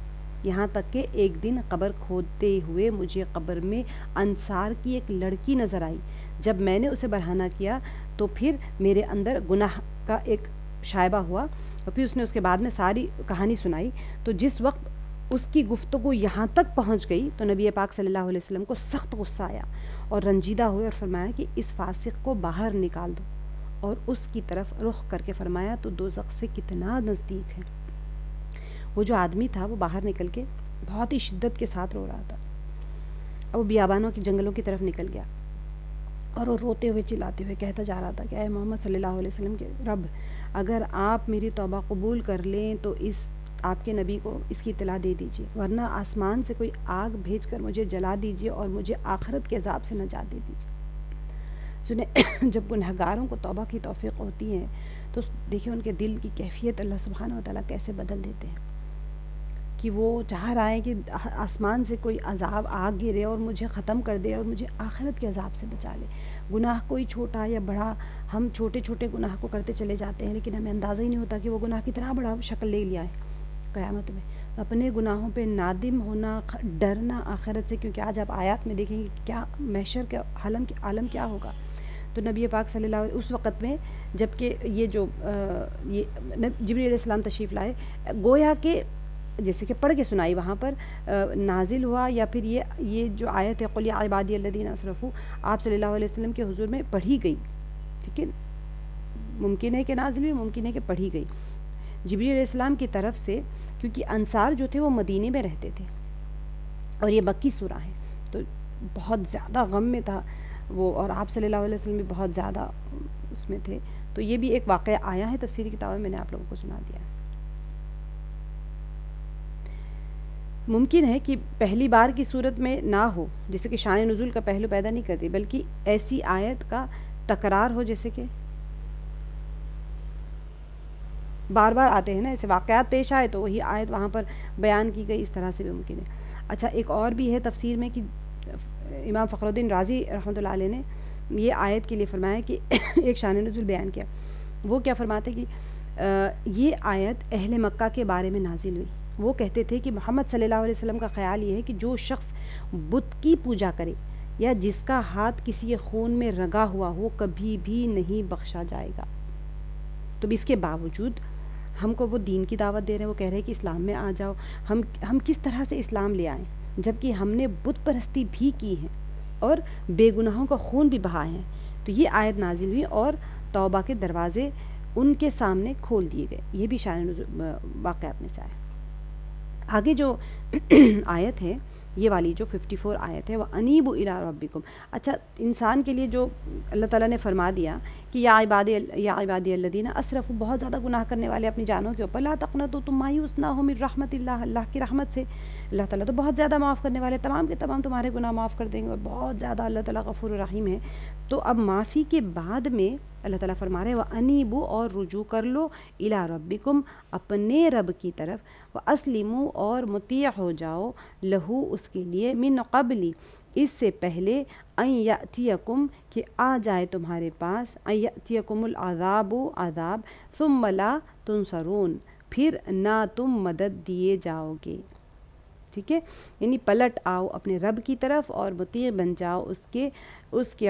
یہاں تک کہ ایک دن قبر کھودتے ہوئے مجھے قبر میں انصار کی ایک لڑکی نظر آئی. جب میں نے اسے برہنہ کیا تو پھر میرے اندر گناہ کا ایک شائبہ ہوا, اور پھر اس نے اس کے بعد میں ساری کہانی سنائی. تو جس وقت اس کی گفتگو یہاں تک پہنچ گئی تو نبی پاک صلی اللہ علیہ وسلم کو سخت غصہ آیا اور رنجیدہ ہوئے, اور فرمایا کہ اس فاسق کو باہر نکال دو, اور اس کی طرف رخ کر کے فرمایا تو دوزخ سے کتنا نزدیک ہے. وہ جو آدمی تھا وہ باہر نکل کے بہت ہی شدت کے ساتھ رو رہا تھا, اور وہ بیابانوں کی جنگلوں کی طرف نکل گیا, اور وہ روتے ہوئے چلاتے ہوئے کہتا جا رہا تھا کہ اے محمد صلی اللہ علیہ وسلم کے رب, اگر آپ میری توبہ قبول کر لیں تو آپ کے نبی کو اس کی اطلاع دے دیجیے, ورنہ آسمان سے کوئی آگ بھیج کر مجھے جلا دیجیے اور مجھے آخرت کے عذاب سے نجات دے دیجیے. سنیں, جب گنہگاروں کو توبہ کی توفیق ہوتی ہے تو دیکھیں ان کے دل کی کیفیت اللہ سبحانہ و تعالیٰ کیسے بدل دیتے ہیں, کہ وہ چاہ رہا ہے کہ آسمان سے کوئی عذاب آگ گرے اور مجھے ختم کر دے اور مجھے آخرت کے عذاب سے بچا لے. گناہ کوئی چھوٹا یا بڑا, ہم چھوٹے چھوٹے گناہ کو کرتے چلے جاتے ہیں لیکن ہمیں اندازہ ہی نہیں ہوتا کہ وہ گناہ کتنا بڑا شکل لے لیا ہے. قیامت میں اپنے گناہوں پہ نادم ہونا, ڈرنا آخرت سے, کیونکہ آج آپ آیات میں دیکھیں گے کیا محشر کا عالم کیا ہوگا. تو نبی پاک صلی اللہ علیہ اس وقت میں جب کہ یہ جبریل علیہ السلام تشریف لائے, گویا کہ جیسے کہ پڑھ کے سنائی وہاں پر نازل ہوا, یا پھر یہ جو آیت ہے قل یا عبادی الذین اسرفوا آپ صلی اللہ علیہ وسلم کے حضور میں پڑھی گئی. ٹھیک ہے, ممکن ہے کہ نازل ہوئی, ممکن ہے کہ پڑھی گئی جبریل علیہ السلام کی طرف سے, کیونکہ انصار جو تھے وہ مدینے میں رہتے تھے اور یہ مکی سورہ ہے, تو بہت زیادہ غم میں تھا وہ, اور آپ صلی اللہ علیہ وسلم بھی بہت زیادہ اس میں تھے. تو یہ بھی ایک واقعہ آیا ہے تفسیری کتابوں میں, میں نے آپ لوگوں کو سنا دیا ہے. ممکن ہے کہ پہلی بار کی صورت میں نہ ہو, جیسے کہ شان نزول کا پہلو پیدا نہیں کرتی, بلکہ ایسی آیت کا تکرار ہو جیسے کہ بار بار آتے ہیں نا, ایسے واقعات پیش آئے تو وہی آیت وہاں پر بیان کی گئی, اس طرح سے بھی ممکن ہے. اچھا ایک اور بھی ہے تفسیر میں کہ امام فخر الدین رازی رحمۃ اللہ علیہ نے یہ آیت کے لیے فرمایا کہ ایک شان نزول بیان کیا. وہ کیا فرماتے کہ یہ آیت اہل مکہ کے بارے میں نازل ہوئی. وہ کہتے تھے کہ محمد صلی اللہ علیہ وسلم کا خیال یہ ہے کہ جو شخص بت کی پوجا کرے یا جس کا ہاتھ کسی خون میں رگا ہوا ہو کبھی بھی نہیں بخشا جائے گا. تو اس کے باوجود ہم کو وہ دین کی دعوت دے رہے ہیں، وہ کہہ رہے ہیں کہ اسلام میں آ جاؤ. ہم کس طرح سے اسلام لے آئیں جبکہ ہم نے بت پرستی بھی کی ہے اور بے گناہوں کا خون بھی بہائے ہیں. تو یہ آیت نازل ہوئی اور توبہ کے دروازے ان کے سامنے کھول دیے گئے. یہ بھی شان واقعات میں سے آیا. آگے جو آیت ہے یہ والی جو 54 آیت ہے، وہ انیبوا الی ربکم. اچھا، انسان کے لیے جو اللہ تعالیٰ نے فرما دیا کہ یا عبادی الذین اسرفوا، بہت زیادہ گناہ کرنے والے اپنی جانوں کے اوپر، لا تقنطوا، تم مایوس نہ ہو، من رحمت اللہ، اللہ کی رحمت سے. اللہ تعالیٰ تو بہت زیادہ معاف کرنے والے، تمام کے تمام تمہارے گناہ معاف کر دیں گے، اور بہت زیادہ اللہ تعالیٰ غفور الرحیم ہے. تو اب معافی کے بعد میں اللہ تعالیٰ فرما رہے وَأَنِيبُوا، اور رجوع کر لو، اِلَىٰ رَبِّكُمْ، اپنے رب کی طرف، وَأَسْلِمُوا، اور مطیع ہو جاؤ، لہو، اس کے لیے، من قبل، اس سے پہلے، ان یأتیکم، کہ آ جائے تمہارے پاس، ان یأتیکم العذاب، عذاب، ثم لا تنصرون، پھر نہ تم مدد دیے جاؤ گے. ٹھیک ہے، یعنی پلٹ آؤ اپنے رب کی طرف اور مطیع بن جاؤ اس کے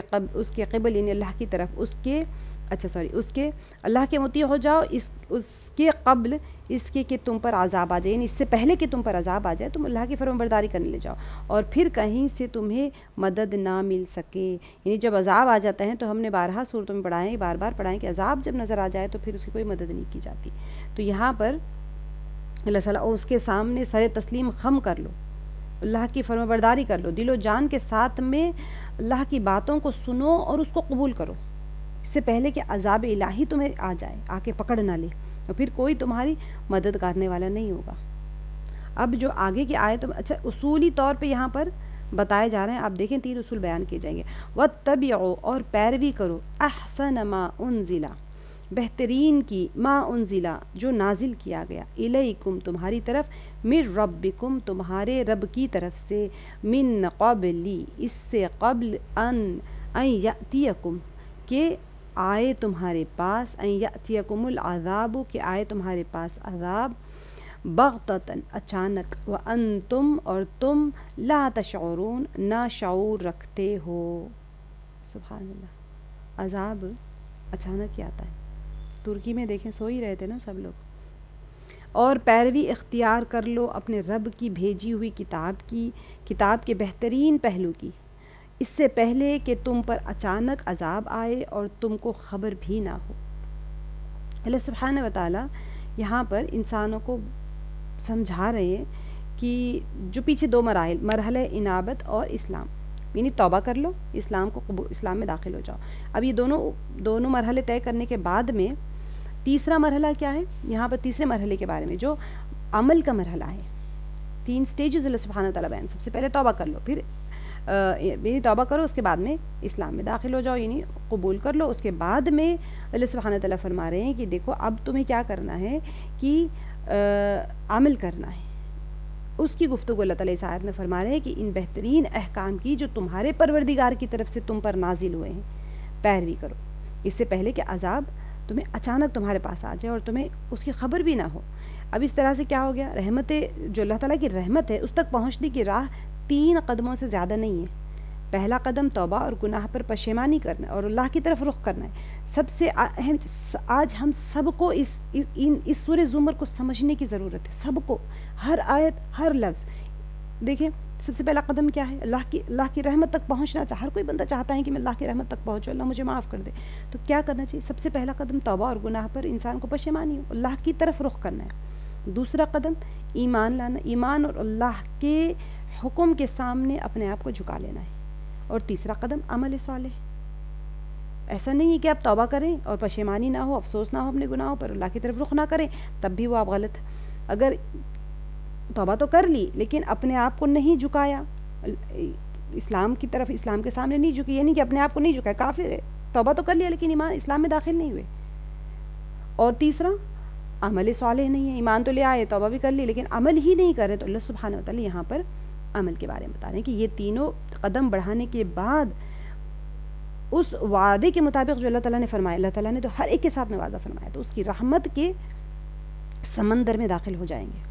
قبل، یعنی اللہ کی طرف، اس کے اللہ کے مطیع ہو جاؤ، اس کے قبل اس کے کہ تم پر عذاب آ جائے، یعنی اس سے پہلے کہ تم پر عذاب آ جائے تم اللہ کی فرمانبرداری کرنے لے جاؤ، اور پھر کہیں سے تمہیں مدد نہ مل سکے. یعنی جب عذاب آ جاتا ہے تو ہم نے بارہا صورتوں میں پڑھائیں، بار بار پڑھائیں کہ عذاب جب نظر آ جائے تو پھر اس کی کوئی مدد نہیں کی جاتی. تو یہاں پر اللہ تعالیٰ اس کے سامنے سر تسلیم خم کر لو، اللہ کی فرمانبرداری کر لو، دل و جان کے ساتھ میں اللہ کی باتوں کو سنو اور اس کو قبول کرو، اس سے پہلے کہ عذاب الہی تمہیں آ جائے، آ کے پکڑ نہ لے، اور پھر کوئی تمہاری مدد کرنے والا نہیں ہوگا. اب جو آگے کی آیت، اچھا اصولی طور پہ یہاں پر بتائے جا رہے ہیں، آپ دیکھیں 3 اصول بیان کیے جائیں گے. وَاتَّبِعُوا، اور پیروی کرو، احسن ما انزل، بہترین کی، ما انزلہ، جو نازل کیا گیا، الیکم، تمہاری طرف، من ربکم، تمہارے رب کی طرف سے، من قبلی، اس سے قبل، ان یأتیکم، کہ آئے تمہارے پاس، ان یأتیکم العذاب، کہ آئے تمہارے پاس عذاب، بغتتاً، اچانک، وانتم، اور تم، لا تشعرون، نہ شعور رکھتے ہو. سبحان اللہ، عذاب اچانک ہی آتا ہے. ترکی میں دیکھیں سو ہی رہے تھے نا سب لوگ. اور پیروی اختیار کر لو اپنے رب کی بھیجی ہوئی کتاب کے بہترین پہلو کی، اس سے پہلے کہ تم پر اچانک عذاب آئے اور تم کو خبر بھی نہ ہو. اللہ سبحانہ وتعالی یہاں پر انسانوں کو سمجھا رہے ہیں کہ جو پیچھے 2 مرحلہ انابت اور اسلام، یعنی توبہ کر لو، اسلام میں داخل ہو جاؤ. اب یہ دونوں مرحلے طے کرنے کے بعد میں تیسرا مرحلہ کیا ہے؟ یہاں پر تیسرے مرحلے کے بارے میں جو عمل کا مرحلہ ہے. 3 سٹیجز اللہ سبحانہ وتعالی بیان. سب سے پہلے توبہ کر لو، پھر یعنی توبہ کرو، اس کے بعد میں اسلام میں داخل ہو جاؤ، یعنی قبول کر لو. اس کے بعد میں اللہ سبحانہ وتعالی فرما رہے ہیں کہ دیکھو اب تمہیں کیا کرنا ہے کہ عمل کرنا ہے. اس کی گفتگو اللہ تعالیٰ اس آیت میں فرما رہے ہیں کہ ان بہترین احکام کی جو تمہارے پروردگار کی طرف سے تم پر نازل ہوئے ہیں، پیروی کرو، اس سے پہلے کہ عذاب تمہیں اچانک تمہارے پاس آ جائے اور تمہیں اس کی خبر بھی نہ ہو. اب اس طرح سے کیا ہو گیا، رحمت جو اللہ تعالیٰ کی رحمت ہے اس تک پہنچنے کی راہ 3 قدموں سے زیادہ نہیں ہے. پہلا قدم توبہ اور گناہ پر پشیمانی کرنا اور اللہ کی طرف رخ کرنا ہے. سب سے اہم آج ہم سب کو اس سورہ زمر کو سمجھنے کی ضرورت ہے، سب کو، ہر آیت، ہر لفظ. دیکھیں سب سے پہلا قدم کیا ہے، اللہ کی رحمت تک پہنچنا ہر کوئی بندہ چاہتا ہے کہ میں اللہ کی رحمت تک پہنچوں، اللہ مجھے معاف کر دے. تو کیا کرنا چاہیے؟ سب سے پہلا قدم توبہ اور گناہ پر انسان کو پشیمانی ہو، اللہ کی طرف رخ کرنا ہے. دوسرا قدم ایمان لانا، ایمان اور اللہ کے حکم کے سامنے اپنے آپ کو جھکا لینا ہے. اور تیسرا قدم عمل صالح. ایسا نہیں ہے کہ آپ توبہ کریں اور پشیمانی نہ ہو، افسوس نہ ہو اپنے گناہوں پر، اللہ کی طرف رخ نہ کریں، تب بھی وہ آپ غلط. اگر توبہ تو کر لی لیکن اپنے آپ کو نہیں جھکایا اسلام کی طرف، اسلام کے سامنے نہیں جھکی، یعنی کہ اپنے آپ کو نہیں جھکایا، کافر ہے. توبہ تو کر لیا لیکن ایمان اسلام میں داخل نہیں ہوئے. اور تیسرا عمل صالح نہیں ہے، ایمان تو لے آئے، توبہ بھی کر لی لیکن عمل ہی نہیں کر رہے. تو اللہ سبحانہ وتعالی یہاں پر عمل کے بارے میں بتا رہے ہیں کہ یہ تینوں قدم بڑھانے کے بعد اس وعدے کے مطابق جو اللہ تعالیٰ نے فرمایا، اللہ تعالیٰ نے تو ہر ایک کے ساتھ میں وعدہ فرمایا، تو اس کی رحمت کے سمندر میں داخل ہو جائیں گے.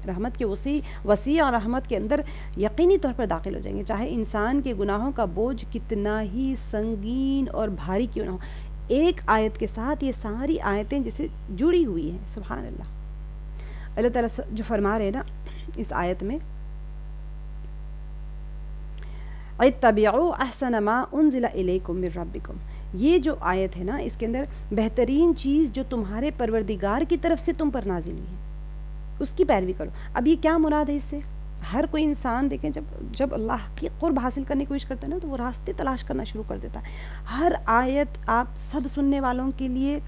رحمت کے وسیع اور رحمت کے اندر یقینی طور پر داخل ہو جائیں گے، چاہے انسان کے گناہوں کا بوجھ کتنا ہی سنگین اور بھاری کیوں نہ ہو. ایک آیت کے ساتھ یہ ساری آیتیں جیسے جڑی ہوئی ہیں. سبحان اللہ. اللہ تعالیٰ جو فرما رہے ہیں نا اس آیت میں اتبعوا احسن ما انزل الیکم من ربکم، یہ جو آیت ہے نا اس کے اندر بہترین چیز جو تمہارے پروردگار کی طرف سے تم پر نازل ہوئی ہے اس کی پیروی کرو. اب یہ کیا مراد ہے اس سے؟ ہر کوئی انسان دیکھیں جب اللہ کی قرب حاصل کرنے کی کوشش کرتا ہے نا تو وہ راستے تلاش کرنا شروع کر دیتا ہے. ہر آیت آپ سب سننے والوں کے لیے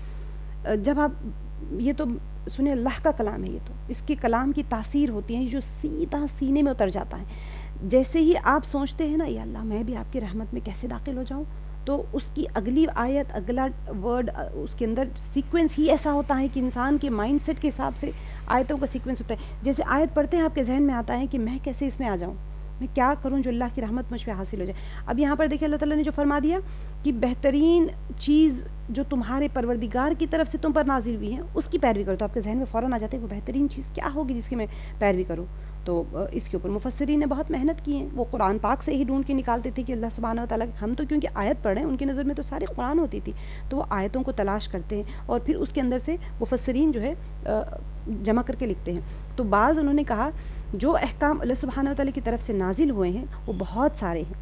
جب آپ یہ تو سنیں اللہ کا کلام ہے، یہ تو اس کے کلام کی تاثیر ہوتی ہے جو سیدھا سینے میں اتر جاتا ہے. جیسے ہی آپ سوچتے ہیں نا یا اللہ میں بھی آپ کی رحمت میں کیسے داخل ہو جاؤں، تو اس کی اگلی آیت اگلا ورڈ اس کے اندر سیکوینس ہی ایسا ہوتا ہے کہ انسان کے مائنڈ سیٹ کے حساب سے آیتوں کا سیکوینس ہوتا ہے. جیسے آیت پڑھتے ہیں آپ کے ذہن میں آتا ہے کہ میں کیسے اس میں آ جاؤں، میں کیا کروں جو اللہ کی رحمت مجھ پہ حاصل ہو جائے. اب یہاں پر دیکھیں اللہ تعالیٰ نے جو فرما دیا کہ بہترین چیز جو تمہارے پروردگار کی طرف سے تم پر نازل ہوئی ہے اس کی پیروی کرو. تو آپ کے ذہن میں فوراً آ جاتے ہیں وہ بہترین چیز کیا ہوگی جس کی میں پیروی کروں. تو اس کے اوپر مفسرین نے بہت محنت کی ہے. وہ قرآن پاک سے ہی ڈھونڈ کے نکالتے تھے کہ اللہ سبحانہ و تعالیٰ، ہم تو کیونکہ آیت پڑھ رہے ہیں ان کی نظر میں تو ساری قرآن ہوتی تھی، تو وہ آیتوں کو تلاش کرتے ہیں اور پھر اس کے اندر سے مفسرین جو ہے جمع کر کے لکھتے ہیں. تو بعض انہوں نے کہا جو احکام اللہ سبحانہ و تعالیٰ کی طرف سے نازل ہوئے ہیں وہ بہت سارے ہیں،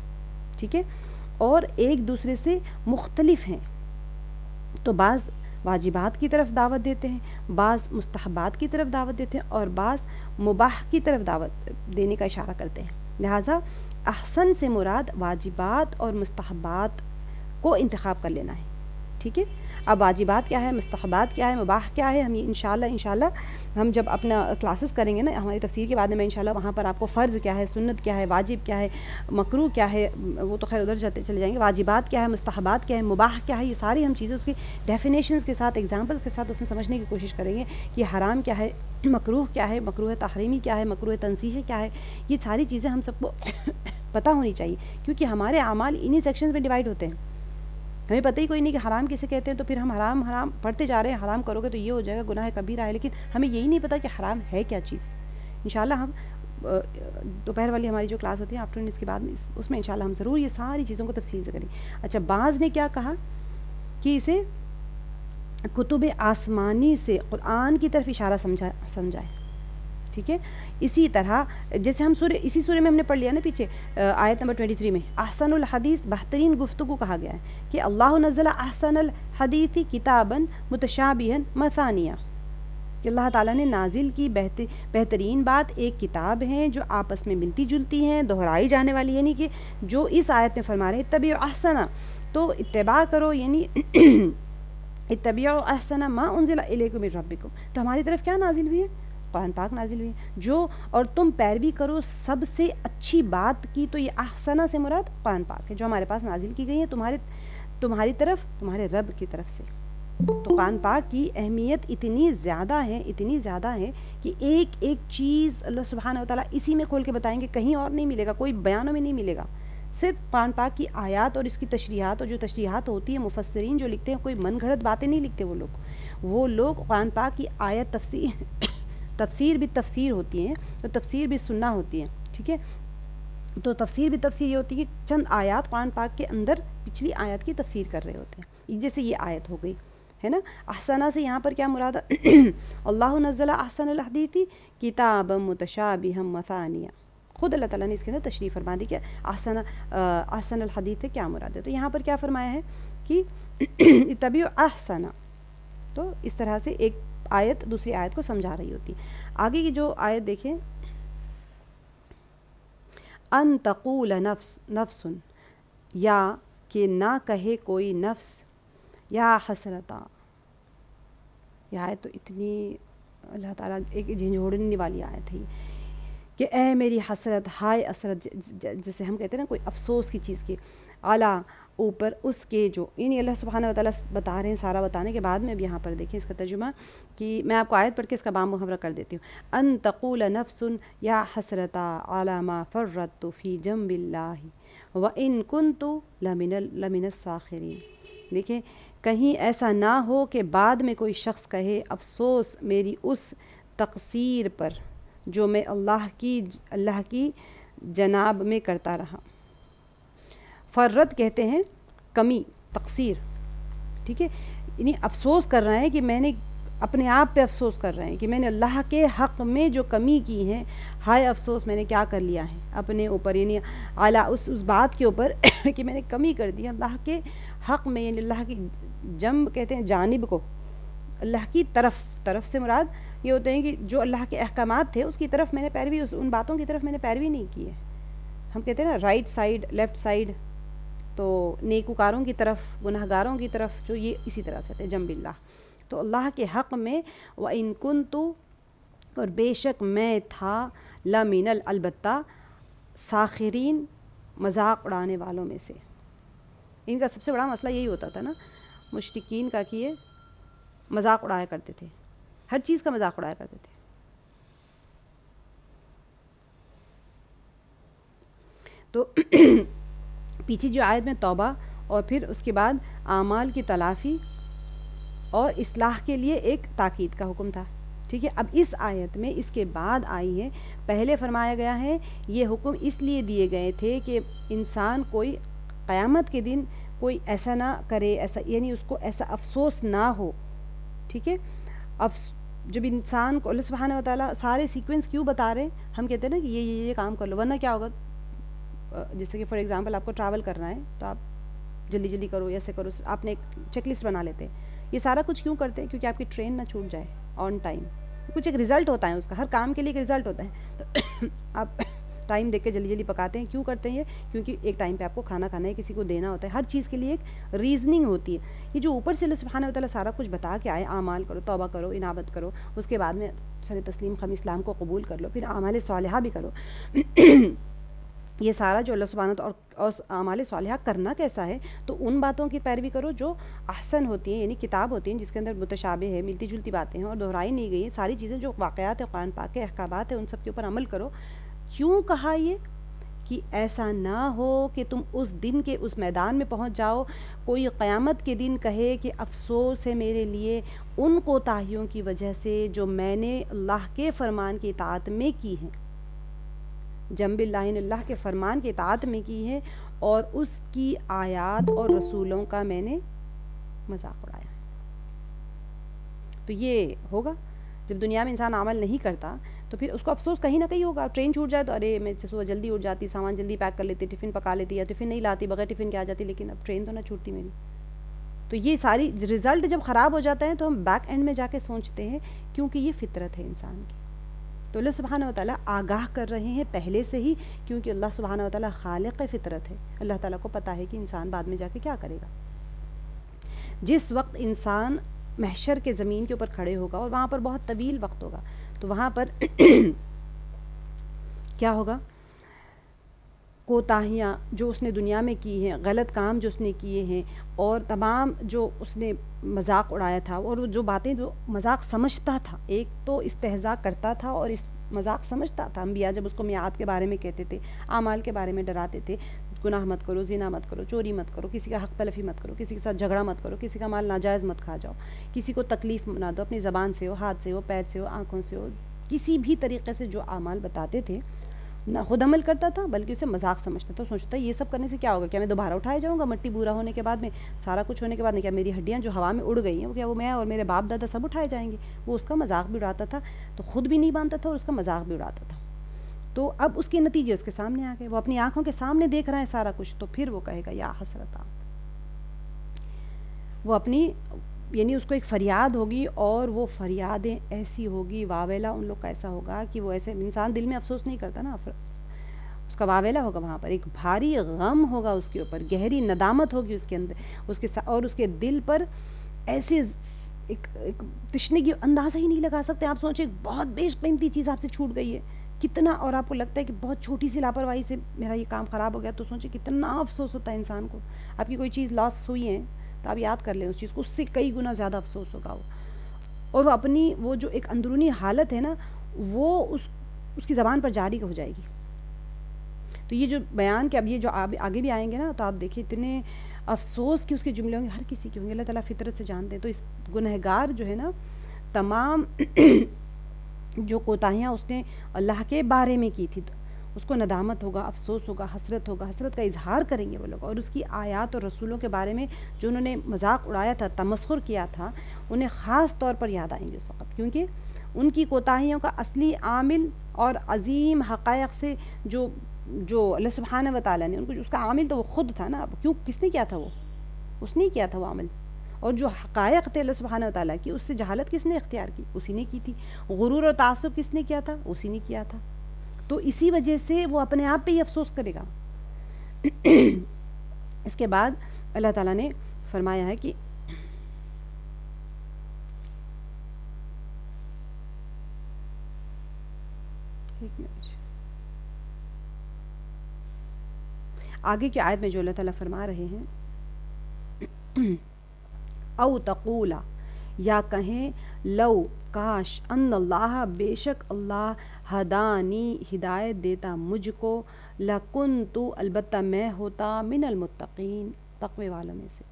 ٹھیک ہے، اور ایک دوسرے سے مختلف ہیں. تو بعض واجبات کی طرف دعوت دیتے ہیں، بعض مستحبات کی طرف دعوت دیتے ہیں، اور بعض مباح کی طرف دعوت دینے کا اشارہ کرتے ہیں. لہٰذا احسن سے مراد واجبات اور مستحبات کو انتخاب کر لینا ہے. ٹھیک ہے، اب واجبات کیا ہے، مستحبات کیا ہے، مباح کیا ہے، ہم یہ انشاءاللہ ہم جب اپنا کلاسز کریں گے نا ہماری تفسیر کے بعد میں انشاءاللہ وہاں پر آپ کو فرض کیا ہے، سنت کیا ہے، واجب کیا ہے، مکروہ کیا ہے، وہ تو خیر ادھر جاتے چلے جائیں گے. واجبات کیا ہے، مستحبات کیا ہے، مباح کیا ہے، یہ ساری ہم چیزیں اس کی ڈیفینیشنز کے ساتھ، ایگزامپلس کے ساتھ اس میں سمجھنے کی کوشش کریں گے کہ حرام کیا ہے، مکروہ کیا ہے، مکروہ تحریمی کیا ہے، مکروہ تنزیہ کیا ہے. یہ ساری چیزیں ہم سب کو پتہ ہونی چاہیے کیونکہ ہمارے اعمال انہی سیکشنز میں ڈیوائڈ ہوتے ہیں. ہمیں پتہ ہی کوئی نہیں کہ حرام کسے کہتے ہیں، تو پھر ہم حرام پڑھتے جا رہے ہیں، حرام کرو گے تو یہ ہو جائے گا، گناہ کبیرہ ہے، لیکن ہمیں یہی نہیں پتہ کہ حرام ہے کیا چیز. انشاءاللہ ہم دوپہر والی ہماری جو کلاس ہوتی ہے آفٹر اس کے بعد میں اس میں انشاءاللہ ہم ضرور یہ ساری چیزوں کو تفصیل سے کریں. اچھا، بعض نے کیا کہا کہ اسے کتب آسمانی سے قرآن کی طرف اشارہ سمجھائے. ٹھیک ہے، اسی طرح جیسے ہم اسی سورہ میں ہم نے پڑھ لیا نا پیچھے آیت نمبر 23 میں احسن الحدیث، بہترین گفتگو کہا گیا ہے کہ اللہ نزل احسن الحدیث کتابا متشابہا مثانیہ، کہ اللہ تعالیٰ نے نازل کی بہترین بات ایک کتاب ہے جو آپس میں ملتی جلتی ہیں، دہرائی جانے والی، یعنی کہ جو اس آیت میں فرما رہے ہیں اتبعوا احسن، تو اتباع کرو، یعنی اتبعوا احسن ما انزل الیکم من ربکم، تو ہماری طرف کیا نازل ہوئی ہے؟ قرآن پاک نازل ہوئی ہے، جو اور تم پیروی کرو سب سے اچھی بات کی. تو یہ احسنہ سے مراد قرآن پاک ہے جو ہمارے پاس نازل کی گئی ہے تمہاری طرف، تمہارے رب کی طرف سے. تو قرآن پاک کی اہمیت اتنی زیادہ ہے کہ ایک ایک چیز اللہ سبحانہ و تعالیٰ اسی میں کھول کے بتائیں گے، کہیں اور نہیں ملے گا، کوئی بیانوں میں نہیں ملے گا. صرف قرآن پاک کی آیات اور اس کی تشریحات، اور جو تشریحات ہوتی ہیں مفسرین جو لکھتے ہیں کوئی من گھڑت باتیں نہیں لکھتے. وہ لوگ قرآن پاک کی آیت تفسیر بھی تفسیر ہوتی ہیں، تو تفسیر بھی سننا ہوتی ہے. ٹھیک ہے، تو تفسیر بھی تفسیر یہ ہوتی ہے کہ چند آیات قرآن پاک کے اندر پچھلی آیات کی تفسیر کر رہے ہوتے ہیں. جیسے یہ آیت ہو گئی ہے نا، احسنہ سے یہاں پر کیا مراد ہے؟ اللہ نزل احسن الحدیث کتابا متشابہا مثانیہ. خود اللہ تعالیٰ نے اس کے اندر تشریح فرما دی کہ احسن الحدیث کیا مراد ہے. تو یہاں پر کیا فرمایا ہے کہ اتبعوا احسن. تو اس طرح سے ایک آیت دوسری آیت کو سمجھا رہی ہوتی. آگے کی جو آیت دیکھیں، ان تقول نفس، یا کہ نہ کہے کوئی نفس، یا حسرتا. یہ آیت تو اتنی اللہ تعالیٰ ایک جھنجھوڑنے والی آیت ہے کہ اے میری حسرت، ہائے حسرت، جیسے ہم کہتے ہیں نا کوئی افسوس کی چیز کی، اعلیٰ اوپر اس کے جو، یعنی اللہ سبحانہ و تعالیٰ بتا رہے ہیں. سارا بتانے کے بعد میں اب یہاں پر دیکھیں اس کا ترجمہ، کہ میں آپ کو آیت پڑھ کے اس کا بام محاورہ کر دیتی ہوں. ان تقول نفس یا حسرتا علی ما فرطت فی جنب اللہ وان کنت لمن الساخرین. دیکھیں، کہیں ایسا نہ ہو کہ بعد میں کوئی شخص کہے افسوس میری اس تقصیر پر جو میں اللہ کی جناب میں کرتا رہا. فرت کہتے ہیں کمی، تقصیر. ٹھیک ہے، یعنی افسوس کر رہے ہیں کہ میں نے اپنے آپ پہ افسوس کر رہے ہیں کہ میں نے اللہ کے حق میں جو کمی کی ہے، ہائے افسوس میں نے کیا کر لیا ہے اپنے اوپر، یعنی اعلیٰ اس بات کے اوپر کہ میں نے کمی کر دی اللہ کے حق میں، یعنی اللہ کی جنب کہتے ہیں جانب کو، اللہ کی طرف سے مراد یہ ہوتے ہیں کہ جو اللہ کے احکامات تھے اس کی طرف میں نے پیروی، ان باتوں کی طرف میں نے پیروی نہیں کی ہے. ہم کہتے ہیں نا رائٹ سائڈ لیفٹ سائڈ، تو نیکوکاروں کی طرف گناہ گاروں کی طرف، جو یہ اسی طرح سے جنب اللہ. تو اللہ کے حق میں وَإِن كُنتُ، اور بے شک میں تھا، لَمِنَ البتہ ساخرین، مذاق اڑانے والوں میں سے. ان کا سب سے بڑا مسئلہ یہی ہوتا تھا نا مشرکین کا، کہ یہ مذاق اڑایا کرتے تھے، ہر چیز کا مذاق اڑایا کرتے تھے. تو پیچھے جو آیت میں توبہ اور پھر اس کے بعد اعمال کی تلافی اور اصلاح کے لیے ایک تاکید کا حکم تھا. ٹھیک ہے، اب اس آیت میں اس کے بعد آئی ہے، پہلے فرمایا گیا ہے یہ حکم اس لیے دیے گئے تھے کہ انسان کوئی قیامت کے دن کوئی ایسا نہ کرے، ایسا یعنی اس کو ایسا افسوس نہ ہو. ٹھیک ہے، جب انسان کو اللہ سبحانہ و تعالیٰ سارے سیکوینس کیوں بتا رہے ہیں، ہم کہتے ہیں نا کہ یہ کام کر لو، ورنہ کیا ہوگا. جیسے کہ فار ایگزامپل آپ کو ٹریول کرنا ہے تو آپ جلدی جلدی کرو، ایسے کرو، آپ نے ایک چیک لسٹ بنا لیتے ہیں. یہ سارا کچھ کیوں کرتے ہیں؟ کیونکہ آپ کی ٹرین نہ چھوٹ جائے آن ٹائم. کچھ ایک رزلٹ ہوتا ہے اس کا، ہر کام کے لیے ایک رزلٹ ہوتا ہے. تو آپ ٹائم دیکھ کے جلدی جلدی پکاتے ہیں. کیوں کرتے ہیں یہ؟ کیونکہ ایک ٹائم پہ آپ کو کھانا کھانا ہے، کسی کو دینا ہوتا ہے، ہر چیز کے لیے ایک ریزننگ ہوتی ہے. یہ جو اوپر سے اللہ سبحانہ و تعالیٰ سارا کچھ بتا کے آئے، اعمال کرو، توبہ کرو، انابت کرو، اس کے بعد میں سر تسلیم خم اسلام کو قبول کر لو، پھر اعمال صالحہ بھی کرو. یہ سارا جو اللہ سبحانہ اور اعمال صالحہ کرنا کیسا ہے؟ تو ان باتوں کی پیروی کرو جو احسن ہوتی ہیں، یعنی کتاب ہوتی ہیں جس کے اندر متشابہ ہے، ملتی جلتی باتیں ہیں اور دہرائی نہیں گئی ہیں ساری چیزیں، جو واقعات ہیں قرآن پاک کے احکامات ہیں، ان سب کے اوپر عمل کرو. کیوں کہا یہ؟ کہ ایسا نہ ہو کہ تم اس دن کے اس میدان میں پہنچ جاؤ، کوئی قیامت کے دن کہے کہ افسوس ہے میرے لیے ان کوتاہیوں کی وجہ سے جو میں نے اللہ کے فرمان کی اطاعت میں کی ہیں، جنب اللہ، اللہ کے فرمان کی اطاعت میں کی ہے اور اس کی آیات اور رسولوں کا میں نے مذاق اڑایا. تو یہ ہوگا جب دنیا میں انسان عمل نہیں کرتا تو پھر اس کو افسوس کہیں نہ کہیں ہوگا. ٹرین چھوٹ جائے تو ارے میں صبح جلدی اٹھ جاتی، سامان جلدی پیک کر لیتی، ٹفن پکا لیتی، یا ٹفن نہیں لاتی، بغیر ٹفن کے آ جاتی، لیکن اب ٹرین تو نہ چھوٹتی میری. تو یہ ساری رزلٹ جب خراب ہو جاتا ہے تو ہم بیک اینڈ میں جا کے سوچتے ہیں، کیونکہ یہ فطرت ہے انسان کی. تو اللہ سبحانہ و تعالیٰ آگاہ کر رہے ہیں پہلے سے ہی، کیونکہ اللہ سبحانہ و تعالیٰ خالق فطرت ہے. اللہ تعالیٰ کو پتہ ہے کہ انسان بعد میں جا کے کیا کرے گا. جس وقت انسان محشر کے زمین کے اوپر کھڑے ہوگا اور وہاں پر بہت طویل وقت ہوگا، تو وہاں پر کیا ہوگا؟ کوتاہیاں جو اس نے دنیا میں کی ہیں، غلط کام جو اس نے کیے ہیں، اور تمام جو اس نے مذاق اڑایا تھا، اور جو باتیں جو مذاق سمجھتا تھا، ایک تو استہزاء کرتا تھا اور اس مذاق سمجھتا تھا. انبیاء جب اس کو میعاد کے بارے میں کہتے تھے، اعمال کے بارے میں ڈراتے تھے، گناہ مت کرو، زنا مت کرو، چوری مت کرو، کسی کا حق تلفی مت کرو، کسی کے ساتھ جھگڑا مت کرو، کسی کا مال ناجائز مت کھا جاؤ، کسی کو تکلیف نہ دو، اپنی زبان سے ہو، ہاتھ سے ہو، پیر سے ہو، آنکھوں سے ہو، کسی بھی طریقے سے جو اعمال بتاتے تھے نہ خود عمل کرتا تھا بلکہ اسے مذاق سمجھتا تھا. سوچتا یہ سب کرنے سے کیا ہوگا؟ کیا میں دوبارہ اٹھایا جاؤں گا؟ مٹی بورا ہونے کے بعد میں، سارا کچھ ہونے کے بعد میں، کیا میری ہڈیاں جو ہوا میں اڑ گئی ہیں، کیا وہ میں اور میرے باپ دادا سب اٹھائے جائیں گے؟ وہ اس کا مذاق بھی اڑاتا تھا، تو خود بھی نہیں مانتا تھا اور اس کا مذاق بھی اڑاتا تھا. تو اب اس کے نتیجے اس کے سامنے آ گئے، وہ اپنی آنکھوں کے سامنے دیکھ رہا ہے سارا کچھ. تو پھر وہ کہے گا یا حسرتا، وہ اپنی یعنی اس کو ایک فریاد ہوگی، اور وہ فریادیں ایسی ہوگی، واویلا ان لوگ کا ایسا ہوگا کہ وہ ایسے، انسان دل میں افسوس نہیں کرتا نا، اس کا واویلا ہوگا، وہاں پر ایک بھاری غم ہوگا اس کے اوپر، گہری ندامت ہوگی اس کے اندر، اس کے اور اس کے دل پر ایسے ایک تشنگی اندازہ ہی نہیں لگا سکتے. آپ سوچیں بہت بیش قیمتی چیز آپ سے چھوٹ گئی ہے کتنا، اور آپ کو لگتا ہے کہ بہت چھوٹی سی لاپرواہی سے میرا یہ کام خراب ہو گیا، تو سوچیں کتنا افسوس ہوتا ہے انسان کو. آپ کی کوئی چیز لاس ہوئی ہے تو آپ یاد کر لیں اس چیز کو، اس سے کئی گنا زیادہ افسوس ہوگا وہ. اور وہ اپنی وہ جو ایک اندرونی حالت ہے نا، وہ اس کی زبان پر جاری ہو جائے گی. تو یہ جو بیان کہ اب یہ جو آگے بھی آئیں گے نا، تو آپ دیکھیں اتنے افسوس کہ اس کے جملے ہوں گے، ہر کسی کے ہوں گے. اللہ تعالیٰ فطرت سے جانتے ہیں. تو اس گنہگار جو ہے نا، تمام جو کوتاہیاں اس نے اللہ کے بارے میں کی تھی، اس کو ندامت ہوگا، افسوس ہوگا، حسرت کا اظہار کریں گے وہ لوگ، اور اس کی آیات اور رسولوں کے بارے میں جو انہوں نے مذاق اڑایا تھا، تمسخر کیا تھا، انہیں خاص طور پر یاد آئیں گے اس وقت، کیونکہ ان کی کوتاہیوں کا اصلی عامل اور عظیم حقائق سے جو اللہ سبحانہ و تعالیٰ نے ان کو، اس کا عامل تو وہ خود تھا نا. کیوں، کس نے کیا تھا؟ اس نے کیا تھا وہ عمل. اور جو حقائق تھے اللہ سبحانہ و تعالیٰ کی، اس سے جہالت کس نے اختیار کی؟ اسی نے کی تھی. غرور اور تعصب کس نے کیا تھا؟ اسی نے کیا تھا. تو اسی وجہ سے وہ اپنے آپ پہ ہی افسوس کرے گا. اس کے بعد اللہ تعالیٰ نے فرمایا ہے کہ آگے کی آیت میں جو اللہ تعالیٰ فرما رہے ہیں، او تقولا، یا کہیں لو، کاش، ان اللہ، بے شک اللہ، ہدانی، ہدایت دیتا مجھ کو، لکنت، البتہ میں ہوتا، من المتقین، تقوی والوں میں سے.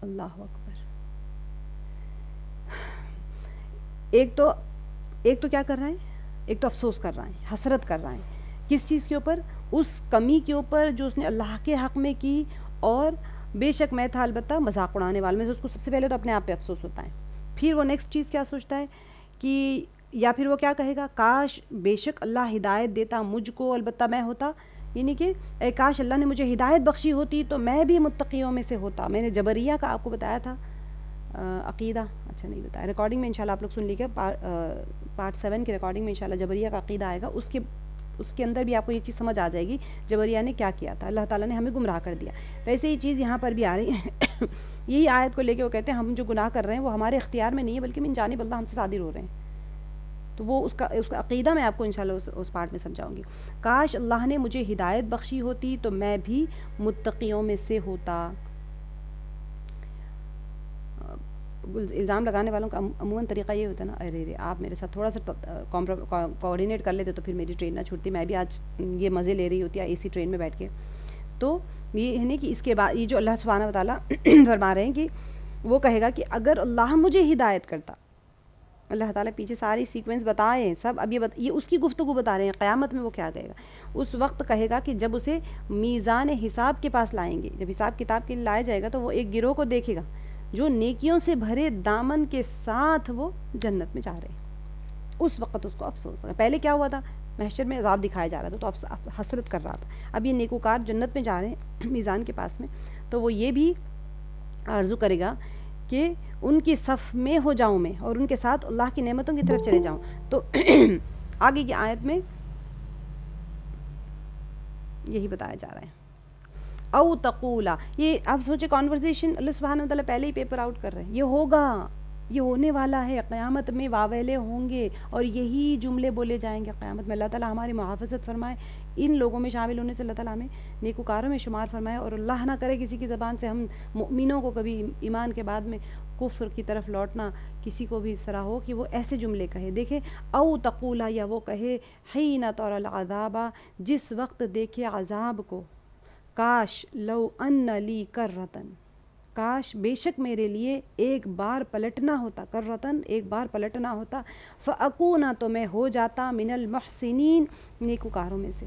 اللہ اکبر. ایک تو کیا کر رہا ہے؟ ایک تو افسوس کر رہا ہے، حسرت کر رہا ہے. کس چیز کے اوپر؟ اس کمی کے اوپر جو اس نے اللہ کے حق میں کی. اور بے شک میں تھا البتہ مذاق اڑانے والوں میں سے. اس کو سب سے پہلے تو اپنے آپ پہ افسوس ہوتا ہے. پھر وہ نیکسٹ چیز کیا سوچتا ہے کہ، یا پھر وہ کیا کہے گا، کاش بے شک اللہ ہدایت دیتا مجھ کو، البتہ میں ہوتا، یعنی کہ اے کاش اللہ نے مجھے ہدایت بخشی ہوتی تو میں بھی متقیوں میں سے ہوتا. میں نے جبریہ کا آپ کو بتایا تھا عقیدہ، اچھا نہیں بتایا، ریکارڈنگ میں انشاءاللہ آپ لوگ سن لیجیے گا. پارٹ 7 کی ریکارڈنگ میں انشاءاللہ جبریہ کا عقیدہ آئے گا. اس کے اندر بھی آپ کو یہ چیز سمجھ آ جائے گی جبریہ نے کیا کیا تھا. اللہ تعالیٰ نے ہمیں گمراہ کر دیا. ویسے ہی چیز یہاں پر بھی آ رہی ہے. یہی آیت کو لے کے وہ کہتے ہیں ہم جو گناہ کر رہے ہیں وہ ہمارے اختیار میں نہیں ہے، بلکہ من جانب اللہ ہم سے صادر ہو رہے ہیں. تو وہ اس کا عقیدہ میں آپ کو انشاءاللہ اس پارٹ میں سمجھاؤں گی. کاش اللہ نے مجھے ہدایت بخشی ہوتی تو میں بھی متقیوں میں سے ہوتا. الزام لگانے والوں کا عموماً طریقہ یہ ہوتا ہے نا، ارے آپ میرے ساتھ تھوڑا سا کوآرڈینیٹ کر لیتے تو پھر میری ٹرین نہ چھوٹتی، میں بھی آج یہ مزے لے رہی ہوتی ہے اے سی ٹرین میں بیٹھ کے. تو یہ ہے نا کہ اس کے بعد یہ جو اللہ سبحانہ و تعالیٰ فرما رہے ہیں کہ وہ کہے گا کہ اگر اللہ مجھے ہدایت کرتا. اللہ تعالیٰ پیچھے ساری سیکوینس بتائے ہیں سب. اب یہ اس کی گفتگو بتا رہے ہیں قیامت میں وہ کیا کہے گا. اس وقت کہے گا کہ جب اسے میزان حساب کے پاس لائیں گے، جب حساب کتاب کے لیے لایا جائے گا تو وہ ایک گروہ کو دیکھے گا جو نیکیوں سے بھرے دامن کے ساتھ وہ جنت میں جا رہے ہیں. اس وقت اس کو افسوس ہوگا. پہلے کیا ہوا تھا؟ محشر میں عذاب دکھایا جا رہا تھا تو حسرت کر رہا تھا. اب یہ نیکوکار جنت میں جا رہے ہیں میزان کے پاس میں، تو وہ یہ بھی آرزو کرے گا کہ ان کی صف میں ہو جاؤں میں اور ان کے ساتھ اللہ کی نعمتوں کی طرف چلے جاؤں. تو آگے کی آیت میں یہی بتایا جا رہا ہے. او تقولا، یہ آپ سوچے کانورزیشن اللہ سبحانہ و تعالیٰ پہلے ہی پیپر آؤٹ کر رہے ہیں. یہ ہوگا، یہ ہونے والا ہے. قیامت میں واویلے ہوں گے اور یہی جملے بولے جائیں گے قیامت میں. اللہ تعالیٰ ہماری محافظت فرمائے. ان لوگوں میں شامل ہونے سے اللہ تعالیٰ ہمیں نیکوکاروں میں شمار فرمائے. اور اللہ نہ کرے کسی کی زبان سے ہم مؤمنوں کو کبھی ایمان کے بعد میں کفر کی طرف لوٹنا کسی کو بھی اس طرح ہو کہ وہ ایسے جملے کہے. دیکھیں، او تقولا، یا وہ کہے حین تری العذاب، جس وقت دیکھے عذاب کو، کاش لو ان لی کرتن، کاش بے شک میرے لیے ایک بار پلٹنا ہوتا، کرتن ایک بار پلٹنا ہوتا، فاکون، تو میں ہو جاتا، من المحسنین، نیکوکاروں میں سے.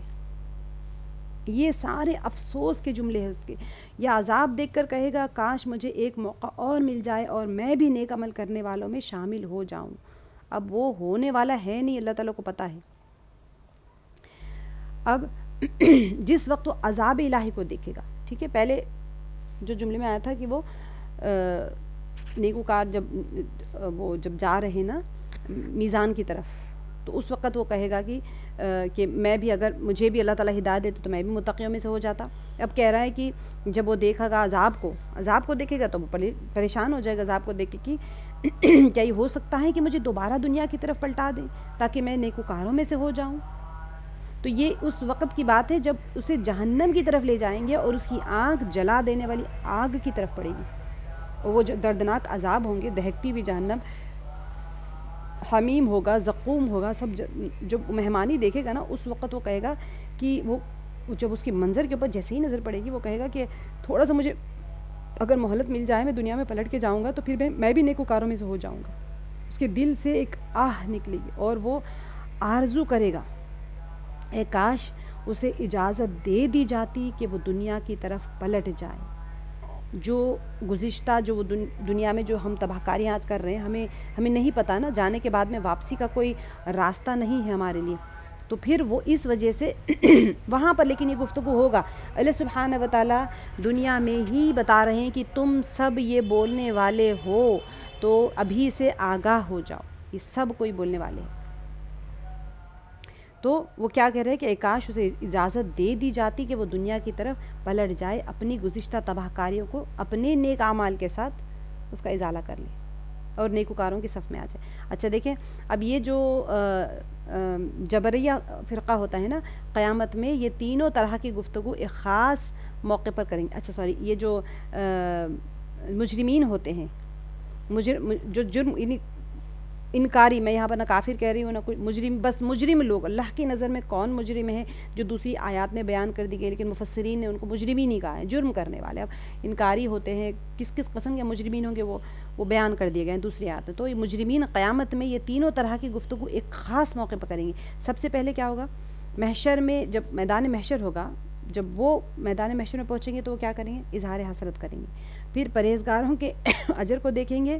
یہ سارے افسوس کے جملے ہیں اس کے. یا عذاب دیکھ کر کہے گا کاش مجھے ایک موقع اور مل جائے اور میں بھی نیک عمل کرنے والوں میں شامل ہو جاؤں. اب وہ ہونے والا ہے نہیں، اللہ تعالیٰ کو پتہ ہے. اب جس وقت وہ عذاب الہی کو دیکھے گا، ٹھیک ہے، پہلے جو جملے میں آیا تھا کہ وہ نیکوکار جب جا رہے نا میزان کی طرف، تو اس وقت وہ کہے گا کہ میں بھی، اگر مجھے بھی اللہ تعالیٰ ہدایت دیتا تو میں بھی متقیوں میں سے ہو جاتا. اب کہہ رہا ہے کہ جب وہ دیکھے گا عذاب کو دیکھے گا تو وہ پریشان ہو جائے گا عذاب کو دیکھ کے کہ کیا یہ ہو سکتا ہے کہ مجھے دوبارہ دنیا کی طرف پلٹا دیں تاکہ میں نیکوکاروں میں سے ہو جاؤں. تو یہ اس وقت کی بات ہے جب اسے جہنم کی طرف لے جائیں گے اور اس کی آنکھ جلا دینے والی آگ کی طرف پڑے گی، اور وہ جو دردناک عذاب ہوں گے، دہکتی ہوئی جہنم، حمیم ہوگا، زقوم ہوگا، سب جب مہمانی دیکھے گا نا اس وقت وہ کہے گا کہ وہ جب اس کی منظر کے اوپر جیسے ہی نظر پڑے گی وہ کہے گا کہ تھوڑا سا مجھے اگر مہلت مل جائے، میں دنیا میں پلٹ کے جاؤں گا تو پھر میں بھی نیکوکاروں میں سے ہو جاؤں گا. اس کے دل سے ایک آہ نکلے گی اور وہ آرزو کرے گا اے کاش اسے اجازت دے دی جاتی کہ وہ دنیا کی طرف پلٹ جائے. جو گزشتہ جو وہ دنیا میں جو ہم تباہ کاریاں آج کر رہے ہیں، ہمیں نہیں پتہ نا، جانے کے بعد میں واپسی کا کوئی راستہ نہیں ہے ہمارے لیے. تو پھر وہ اس وجہ سے وہاں پر لیکن یہ گفتگو ہوگا. اللہ سبحانہ و تعالیٰ دنیا میں ہی بتا رہے ہیں کہ تم سب یہ بولنے والے ہو تو ابھی سے آگاہ ہو جاؤ، یہ سب کوئی بولنے والے ہیں. تو وہ کیا کہہ رہے ہیں کہ کاش اسے اجازت دے دی جاتی کہ وہ دنیا کی طرف پلٹ جائے، اپنی گزشتہ تباہ کاریوں کو اپنے نیک اعمال کے ساتھ اس کا ازالہ کر لے اور نیکوکاروں کی صف میں آ جائے. اچھا دیکھیں، اب یہ جو جبریہ فرقہ ہوتا ہے نا، قیامت میں یہ تینوں طرح کی گفتگو ایک خاص موقع پر کریں گے. اچھا سوری، یہ جو مجرمین ہوتے ہیں، جو جرم یعنی انکاری، میں یہاں پر نہ کافر کہہ رہی ہوں نہ کوئی مجرم، بس مجرم لوگ اللہ کی نظر میں کون مجرم ہے جو دوسری آیات میں بیان کر دی گئی، لیکن مفسرین نے ان کو مجرم ہی نہیں کہا ہے، جرم کرنے والے. اب انکاری ہوتے ہیں، کس کس قسم کے مجرمین ہوں گے وہ بیان کر دیے گئے ہیں دوسری آیات میں. تو یہ مجرمین قیامت میں یہ تینوں طرح کی گفتگو ایک خاص موقع پر کریں گے. سب سے پہلے کیا ہوگا؟ محشر میں جب میدان محشر ہوگا، جب وہ میدان محشر میں پہنچیں گے تو وہ کیا کریں گے؟ اظہار حسرت کریں گے. پھر پرہیزگاروں کے اجر کو دیکھیں گے،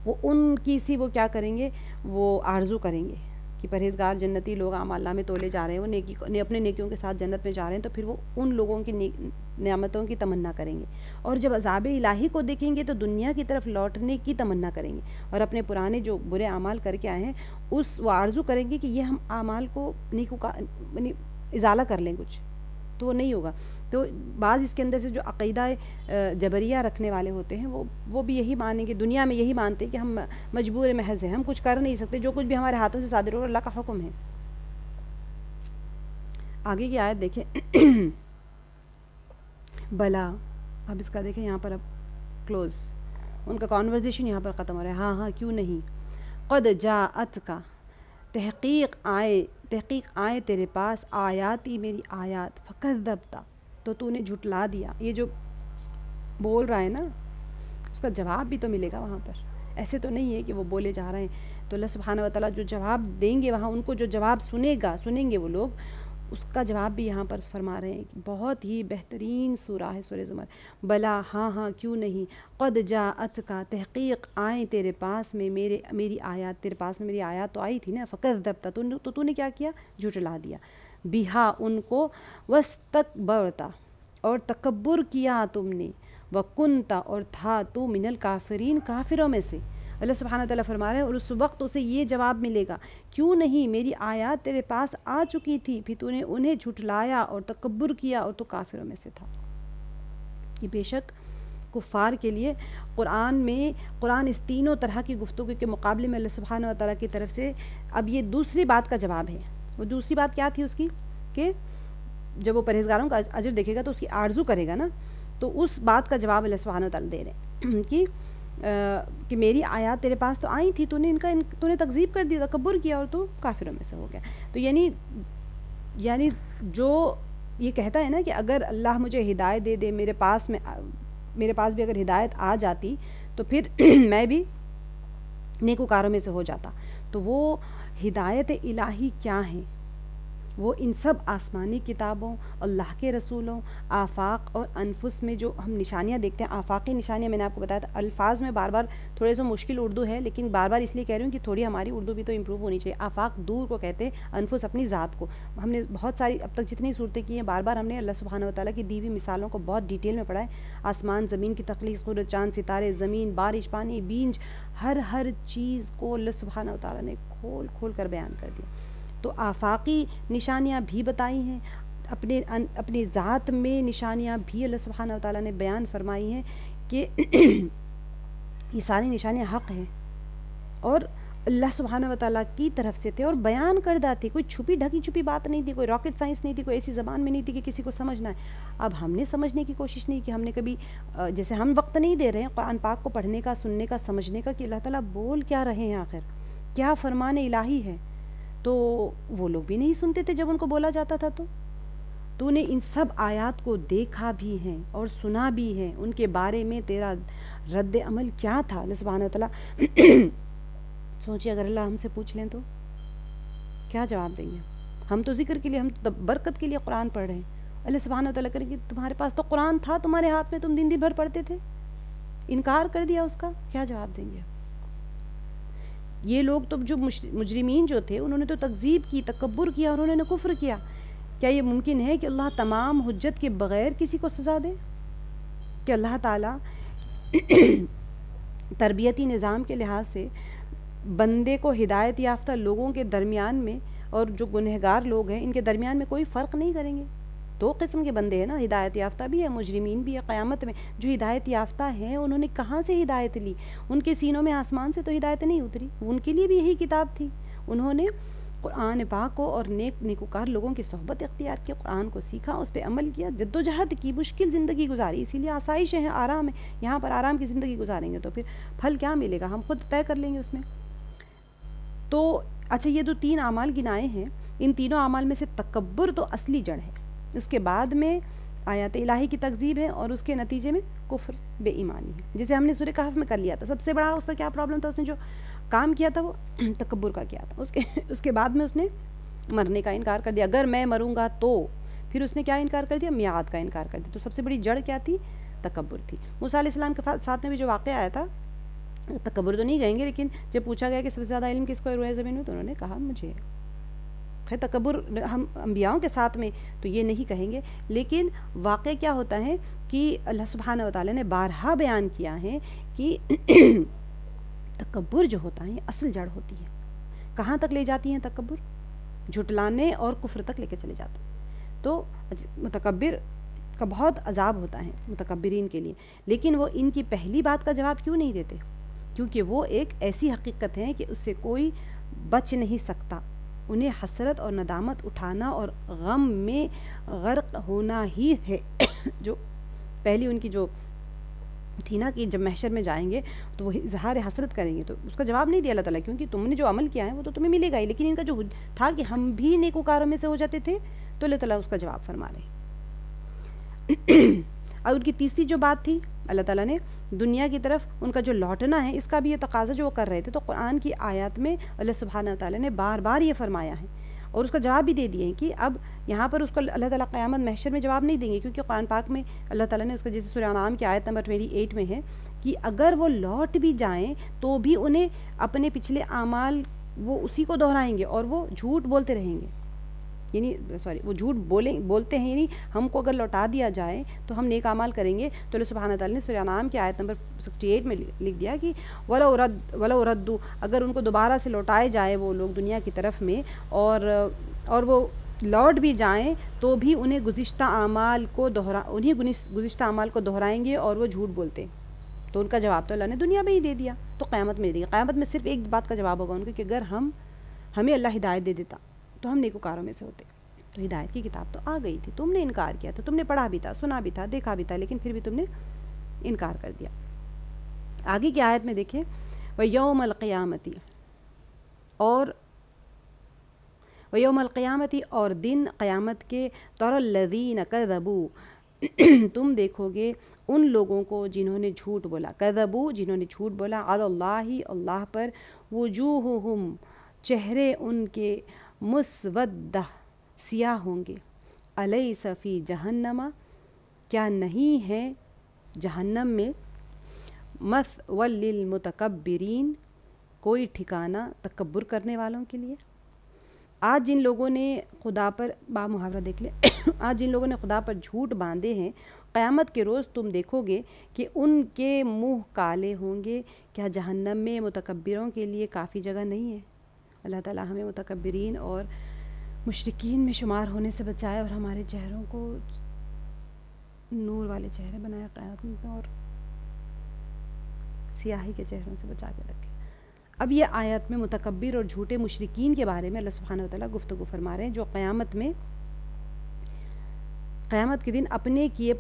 وہ ان کی سی وہ کیا کریں گے؟ وہ آرزو کریں گے کہ پرہیزگار جنتی لوگ اعمال میں تولے جا رہے ہیں، وہ اپنے نیکیوں کے ساتھ جنت میں جا رہے ہیں، تو پھر وہ ان لوگوں کی نعمتوں کی تمنا کریں گے. اور جب عذاب الہی کو دیکھیں گے تو دنیا کی طرف لوٹنے کی تمنا کریں گے اور اپنے پرانے جو برے اعمال کر کے آئے ہیں وہ آرزو کریں گے کہ یہ ہم اعمال کو یعنی ازالہ کر لیں کچھ. تو وہ نہیں ہوگا. تو بعض اس کے اندر سے جو عقیدہ جبریہ رکھنے والے ہوتے ہیں وہ بھی یہی مانیں گے، دنیا میں یہی مانتے ہیں کہ ہم مجبور محض ہیں، ہم کچھ کر نہیں سکتے، جو کچھ بھی ہمارے ہاتھوں سے صادر ہو اللہ کا حکم ہے. آگے کی آیت دیکھیں. بلا، اب اس کا دیکھیں یہاں پر اب کلوز، ان کا کانورزیشن یہاں پر ختم ہو رہا ہے. ہاں ہاں کیوں نہیں. قد جاءت کا، تحقیق آئے تیرے پاس، آیاتی میری آیات، فکذبتا، تو نے جھٹلا دیا. یہ جو بول رہا ہے نا اس کا جواب بھی تو ملے گا وہاں پر. ایسے تو نہیں ہے کہ وہ بولے جا رہے ہیں. تو اللہ سبحانہ و تعالیٰ جو جواب دیں گے وہاں، ان کو جو جواب سنیں گے وہ لوگ، اس کا جواب بھی یہاں پر فرما رہے ہیں کہ بہت ہی بہترین سورہ ہے سورہ زمر. بلا، ہاں ہاں کیوں نہیں. قد جاءت کا، تحقیق آئیں تیرے پاس میں میری آیات، تیرے پاس میں میری آیات تو آئی تھی نا. فکذبتا، تو نے کیا کیا؟ جھٹلا دیا. بہا، ان کو، واستکبرتا، اور تکبر کیا تم نے، وکنتا، اور تھا تو، من الکافرین، کافروں میں سے. اللہ سبحانہ تعالیٰ فرما رہے ہیں اور اس وقت اسے یہ جواب ملے گا، کیوں نہیں، میری آیات تیرے پاس آ چکی تھی، پھر تو نے انہیں جھٹلایا اور تکبر کیا اور تو کافروں میں سے تھا. یہ بے شک کفار کے لیے قرآن اس تینوں طرح کی گفتگو کے مقابلے میں اللہ سبحانہ و تعالیٰ کی طرف سے اب یہ دوسری بات کا جواب ہے. وہ دوسری بات کیا تھی اس کی؟ کہ جب وہ پرہیزگاروں کا اجر دیکھے گا تو اس کی آرزو کرے گا نا، تو اس بات کا جواب اللہ سبحانہ و تعالیٰ دے رہے ہیں کہ میری آیات تیرے پاس تو آئی تھی، تو نے تکذیب کر دیا، تکبر کیا اور تو کافروں میں سے ہو گیا. تو یعنی جو یہ کہتا ہے نا کہ اگر اللہ مجھے ہدایت دے دے، میرے پاس بھی اگر ہدایت آ جاتی تو پھر میں بھی نیکوکاروں میں سے ہو جاتا. تو وہ ہدایت الہی کیا ہے؟ وہ ان سب آسمانی کتابوں، اللہ کے رسولوں، آفاق اور انفس میں جو ہم نشانیاں دیکھتے ہیں، آفاقی نشانیاں، میں نے آپ کو بتایا تھا الفاظ میں بار بار تھوڑے سا مشکل اردو ہے، لیکن بار بار اس لیے کہہ رہی ہوں کہ تھوڑی ہماری اردو بھی تو امپروو ہونی چاہیے. آفاق دور کو کہتے ہیں، انفس اپنی ذات کو. ہم نے بہت ساری اب تک جتنی صورتیں کی ہیں بار بار ہم نے اللہ سبحانہ و تعالیٰ کی دی ہوئی مثالوں کو بہت ڈیٹیل میں پڑھا ہے. آسمان زمین کی تخلیق، سورج چاند ستارے، زمین، بارش، پانی، بیج، ہر چیز کو اللہ سبحانہ و تعالیٰ نے کھول کھول کر بیان کر دیا. تو آفاقی نشانیاں بھی بتائی ہیں، اپنے ذات میں نشانیاں بھی اللہ سبحانہ و تعالیٰ نے بیان فرمائی ہیں کہ یہ ساری نشانیاں حق ہیں اور اللہ سبحانہ و تعالیٰ کی طرف سے تھے اور بیان کردہ تھی. کوئی چھپی ڈھکی چھپی بات نہیں تھی، کوئی راکٹ سائنس نہیں تھی، کوئی ایسی زبان میں نہیں تھی کہ کسی کو سمجھنا ہے. اب ہم نے سمجھنے کی کوشش نہیں کی، ہم نے کبھی جیسے ہم وقت نہیں دے رہے ہیں قرآن پاک کو پڑھنے کا، سننے کا، سمجھنے کا کہ اللہ تعالیٰ بول کیا رہے ہیں، آخر کیا فرمان الہی ہے. تو وہ لوگ بھی نہیں سنتے تھے جب ان کو بولا جاتا تھا. تو نے ان سب آیات کو دیکھا بھی ہے اور سنا بھی ہے، ان کے بارے میں تیرا رد عمل کیا تھا؟ اللہ سبحانہ و تعالیٰ سوچیے اگر اللہ ہم سے پوچھ لیں تو کیا جواب دیں گے؟ ہم تو ذکر کے لیے، ہم تو برکت کے لیے قرآن پڑھ رہے ہیں. اللہ سبحانہ وتعالیٰ کرے کہ تمہارے پاس تو قرآن تھا تمہارے ہاتھ میں، تم دن بھر پڑھتے تھے، انکار کر دیا اس کا، کیا جواب دیں گے؟ یہ لوگ تو جو مجرمین جو تھے انہوں نے تو تکذیب کی، تکبر کیا اور انہوں نے کفر کیا. کیا یہ ممکن ہے کہ اللہ تمام حجت کے بغیر کسی کو سزا دے؟ کہ اللہ تعالیٰ تربیتی نظام کے لحاظ سے بندے کو ہدایت یافتہ لوگوں کے درمیان میں اور جو گنہگار لوگ ہیں ان کے درمیان میں کوئی فرق نہیں کریں گے؟ دو قسم کے بندے ہیں نا، ہدایت یافتہ بھی ہے، مجرمین بھی ہے. قیامت میں جو ہدایت یافتہ ہیں انہوں نے کہاں سے ہدایت لی؟ ان کے سینوں میں آسمان سے تو ہدایت نہیں اتری، ان کے لیے بھی یہی کتاب تھی. انہوں نے قرآن پاک کو اور نیکوکار لوگوں کی صحبت اختیار کی، قرآن کو سیکھا، اس پہ عمل کیا، جد و جہد کی، مشکل زندگی گزاری. اسی لیے آسائش ہے، آرام ہے. یہاں پر آرام کی زندگی گزاریں گے تو پھر پھل کیا ملے گا؟ ہم خود طے کر لیں گے اس میں. تو اچھا، یہ جو 3 اعمال گنائے ہیں، ان تینوں اعمال میں سے تکبر تو اصلی جڑ ہے. اس کے بعد میں آیات الہی کی تکذیب ہے اور اس کے نتیجے میں کفر، بے ایمانی ہے، جسے ہم نے سورہ کہف میں کر لیا تھا. سب سے بڑا اس کا کیا پرابلم تھا؟ اس نے جو کام کیا تھا وہ تکبر کا کیا تھا. اس کے بعد میں اس نے مرنے کا انکار کر دیا. اگر میں مروں گا تو پھر اس نے کیا انکار کر دیا؟ میعاد کا انکار کر دیا. تو سب سے بڑی جڑ کیا تھی؟ تکبر تھی. موسیٰ علیہ السلام کے ساتھ میں بھی جو واقعہ آیا تھا، تکبر تو نہیں کہیں گے، لیکن جب پوچھا گیا کہ سب سے زیادہ علم کس کو ہے روئے زمین میں، تو انہوں نے کہا مجھے. خیر تکبر ہم انبیاؤں کے ساتھ میں تو یہ نہیں کہیں گے، لیکن واقع کیا ہوتا ہے کہ اللہ سبحانہ وتعالی نے بارہا بیان کیا ہے کہ تکبر جو ہوتا ہے یہ اصل جڑ ہوتی ہے. کہاں تک لے جاتی ہیں تکبر؟ جھٹلانے اور کفر تک لے کے چلے جاتے ہیں. تو متکبر کا بہت عذاب ہوتا ہے متکبرین کے لیے. لیکن وہ ان کی پہلی بات کا جواب کیوں نہیں دیتے؟ کیونکہ وہ ایک ایسی حقیقت ہے کہ اس سے کوئی بچ نہیں سکتا. انہیں حسرت اور ندامت اٹھانا اور غم میں غرق ہونا ہی ہے. جو پہلی ان کی جو تھی نا کہ جب محشر میں جائیں گے تو وہ اظہار حسرت کریں گے، تو اس کا جواب نہیں دیا اللہ تعالیٰ، کیونکہ تم نے جو عمل کیا ہے وہ تو تمہیں ملے گا ہی. لیکن ان کا جو تھا کہ ہم بھی نیکوکاروں میں سے ہو جاتے تھے، تو اللہ تعالیٰ اس کا جواب فرما رہے. اور ان کی تیسری جو بات تھی، اللہ تعالیٰ نے دنیا کی طرف ان کا جو لوٹنا ہے، اس کا بھی یہ تقاضا جو وہ کر رہے تھے، تو قرآن کی آیات میں اللہ سبحانہ وتعالیٰ نے بار بار یہ فرمایا ہے اور اس کا جواب بھی دے دیے ہیں کہ اب یہاں پر اس کو اللہ تعالیٰ قیامت محشر میں جواب نہیں دیں گے، کیونکہ قرآن پاک میں اللہ تعالیٰ نے اس کا جیسے سورہ انعام کی آیت نمبر 28 میں ہے کہ اگر وہ لوٹ بھی جائیں تو بھی انہیں اپنے پچھلے اعمال وہ اسی کو دہرائیں گے اور وہ جھوٹ بولتے رہیں گے. یعنی وہ جھوٹ بولتے ہیں، یعنی ہم کو اگر لوٹا دیا جائے تو ہم نیک اعمال کریں گے. تو اللہ سبحانہ تعالیٰ نے سورہ انعام کی آیت نمبر 68 میں لکھ دیا کہ وَلَوْ رَدُّوا، اگر ان کو دوبارہ سے لوٹائے جائے وہ لوگ دنیا کی طرف میں اور وہ لوٹ بھی جائیں تو بھی انہیں گزشتہ اعمال کو دہرائیں گے اور وہ جھوٹ بولتے. تو ان کا جواب تو اللہ نے دنیا میں ہی دے دیا، تو قیامت میں دے دیا. قیامت میں صرف ایک بات کا جواب ہوگا ان کو کہ اگر ہمیں اللہ ہدایت دے دیتا تو ہم نیکوکاروں میں سے ہوتے. تو ہدایت کی کتاب تو آ گئی تھی، تم نے انکار کیا تھا، تم نے پڑھا بھی تھا، سنا بھی تھا، دیکھا بھی تھا، لیکن پھر بھی تم نے انکار کر دیا. آگے کی آیت میں دیکھیں، وَيَوْمَ الْقِيَامَةِ اور دن قیامت کے، تَرَى الَّذِينَ كَذَبُوا تم دیکھو گے ان لوگوں کو جنہوں نے جھوٹ بولا، کذبوا جنہوں نے جھوٹ بولا، علی اللہ اللہ پر، وجوہہم چہرے ان کے، مسودہ سیاہ ہوں گے، الیس فی جہنم کیا نہیں ہے جہنم میں، مثوی للمتکبرین کوئی ٹھکانہ تکبر کرنے والوں کے لیے. آج جن لوگوں نے خدا پر محاورہ دیکھ لیں آج جن لوگوں نے خدا پر جھوٹ باندھے ہیں، قیامت کے روز تم دیکھو گے کہ ان کے منہ کالے ہوں گے. کیا جہنم میں متکبروں کے لیے کافی جگہ نہیں ہے؟ اللہ تعالیٰ ہمیں متکبرین اور مشرکین میں شمار ہونے سے بچائے اور ہمارے چہروں کو نور والے چہرے بنائے قیامت میں اور سیاہی کے چہروں سے بچا کے رکھے. اب یہ آیت میں متکبر اور جھوٹے مشرکین کے بارے میں اللہ سبحانہ وتعالیٰ گفتگو فرما رہے ہیں، جو قیامت کے دن اپنے کیے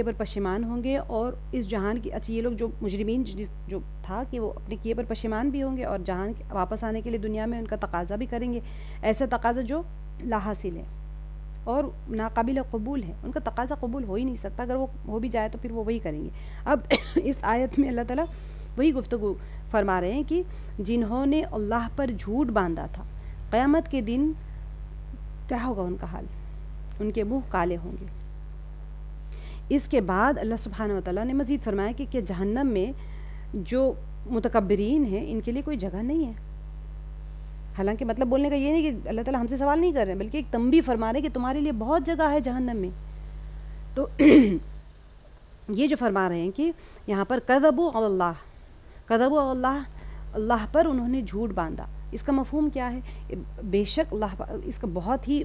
پر پشیمان ہوں گے اور اس جہان کی. اچھا، یہ لوگ جو مجرمین جو تھا کہ وہ اپنے کیے پر پشیمان بھی ہوں گے اور جہان واپس آنے کے لیے دنیا میں ان کا تقاضا بھی کریں گے، ایسا تقاضا جو لا حاصل ہے اور ناقابل قبول ہے. ان کا تقاضا قبول ہو ہی نہیں سکتا، اگر وہ ہو بھی جائے تو پھر وہ وہی کریں گے. اب اس آیت میں اللہ تعالیٰ وہی گفتگو فرما رہے ہیں کہ جنہوں نے اللہ پر جھوٹ باندھا تھا، قیامت کے دن کیا ہوگا ان کا حال؟ ان کے منہ کالے ہوں گے۔ اس کے بعد اللہ سبحانہ وتعالیٰ نے مزید فرمایا کہ جہنم میں جو متکبرین ہیں ان کے لیے کوئی جگہ نہیں ہے۔ حالانکہ مطلب بولنے کا یہ نہیں کہ اللہ تعالیٰ ہم سے سوال نہیں کر رہے ہیں، بلکہ ایک تنبیہ فرما رہے ہیں کہ تمہارے لیے بہت جگہ ہے جہنم میں۔ تو یہ جو فرما رہے ہیں کہ یہاں پر کذبوا علی اللہ، اللہ پر انہوں نے جھوٹ باندھا۔ اس کا مفہوم کیا ہے؟ بے شک اللہ اس کا بہت ہی